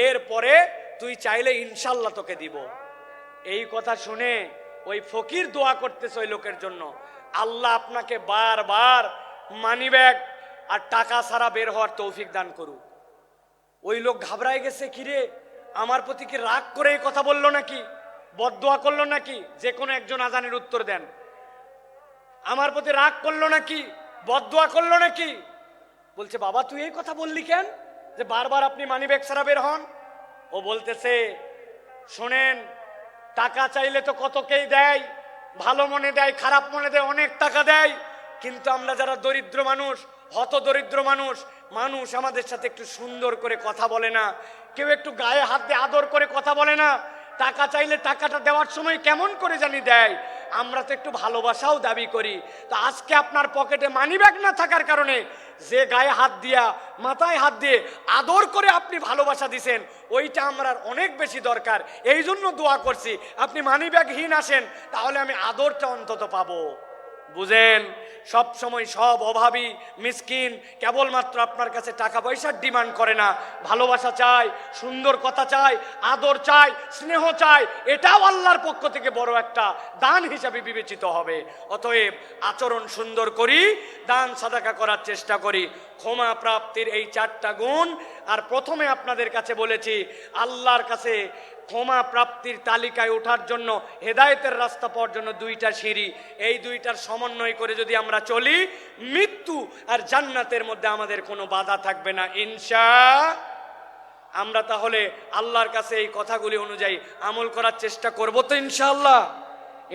এরপরে তুই চাইলে ইনশাল্লাহ তোকে দিব। এই কথা শুনে ওই ফকির দোয়া করতেছে ওই লোকের জন্য, আল্লাহ আপনাকে বারবার মানি ব্যাগ আর টাকা ছাড়া বের হওয়ার তৌফিক দান করুক। ওই লোক ঘাবড়ায় গেছে, কিরে আমার প্রতি কি রাগ করে এই কথা বললো নাকি, বদদোয়া করলো নাকি? যে কোনো একজন আজানের উত্তর দেন, আমার প্রতি রাগ করলো নাকি, বদদোয়া করলো নাকি? বলছে বাবা তুই এই কথা বললি কেন, যে বারবার আপনি মানি ব্যাগ ছাড়া বের হন? ও বলতেছে শোনেন, টাকা চাইলে তো কতকেই দেয়, ভালো মনে দেয়, খারাপ মনে দেয়, অনেক টাকা দেয়, কিন্তু আমরা যারা দরিদ্র মানুষ, হত দরিদ্র মানুষ, মানুষ আমাদের সাথে একটু সুন্দর করে কথা বলে না, কেউ একটু গায়ে হাত দিয়ে আদর করে কথা বলে না। টাকা চাইলে টাকাটা দেওয়ার সময় কেমন করে জানি দেয়। আমরা তো একটু ভালোবাসাও দাবি করি। তো আজকে আপনার পকেটে মানি ব্যাগ না থাকার কারণে যে গায়ে হাত দিয়া মাথায় হাত দিয়ে আদর করে আপনি ভালোবাসা দিছেন, ওইটা আমার অনেক বেশি দরকার। এই জন্য দোয়া করছি আপনি মানিব্যাগহীন আসেন, তাহলে আমি আদরটা অন্তত পাবো। বুঝেন, সব সময় সব অভাবী মিসকিন কেবলমাত্র আপনার কাছে টাকা পয়সার ডিমান্ড করে না, ভালোবাসা চায়, সুন্দর কথা চায়, আদর চায়, স্নেহ চায়। এটাও আল্লাহর পক্ষ থেকে বড় একটা দান হিসাবে বিবেচিত হবে। অতএব আচরণ সুন্দর করি, দান সাদাকা করার চেষ্টা করি। ক্ষমা প্রাপ্তির এই 4টা গুণ। আর প্রথমে আপনাদের কাছে বলেছি, আল্লাহর কাছে ক্ষমা প্রাপ্তির তালিকায় ওঠার জন্য, হেদায়েতের রাস্তা পাওয়ার জন্য 2টা সিঁড়ি। এই 2টার সমন্বয় করে যদি আমরা চলি, মৃত্যু আর জান্নাতের মধ্যে আমাদের কোনো বাধা থাকবে না আমরা তাহলে আল্লাহর কাছে এই কথাগুলি অনুযায়ী আমল করার চেষ্টা করব তো ইনশাআল্লাহ।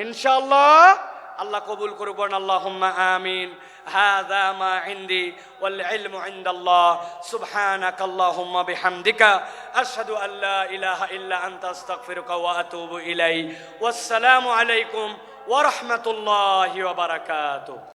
ইনশাআল্লাহ আল্লাহ কবুল করুন। আল্লাহুম্মা আমিন। হাযা মা ইনদি ওয়াল ইলমু ইনদাল্লাহ। সুবহানাকাল্লাহুম্মা বিহামদিকা আশহাদু আল্লা ইলাহা ইল্লা আনতা আস্তাগফিরুকা ওয়া আতুবু ইলাইক। ওয়াসসালামু আলাইকুম ওয়া রাহমাতুল্লাহি ওয়া বারাকাতুহু।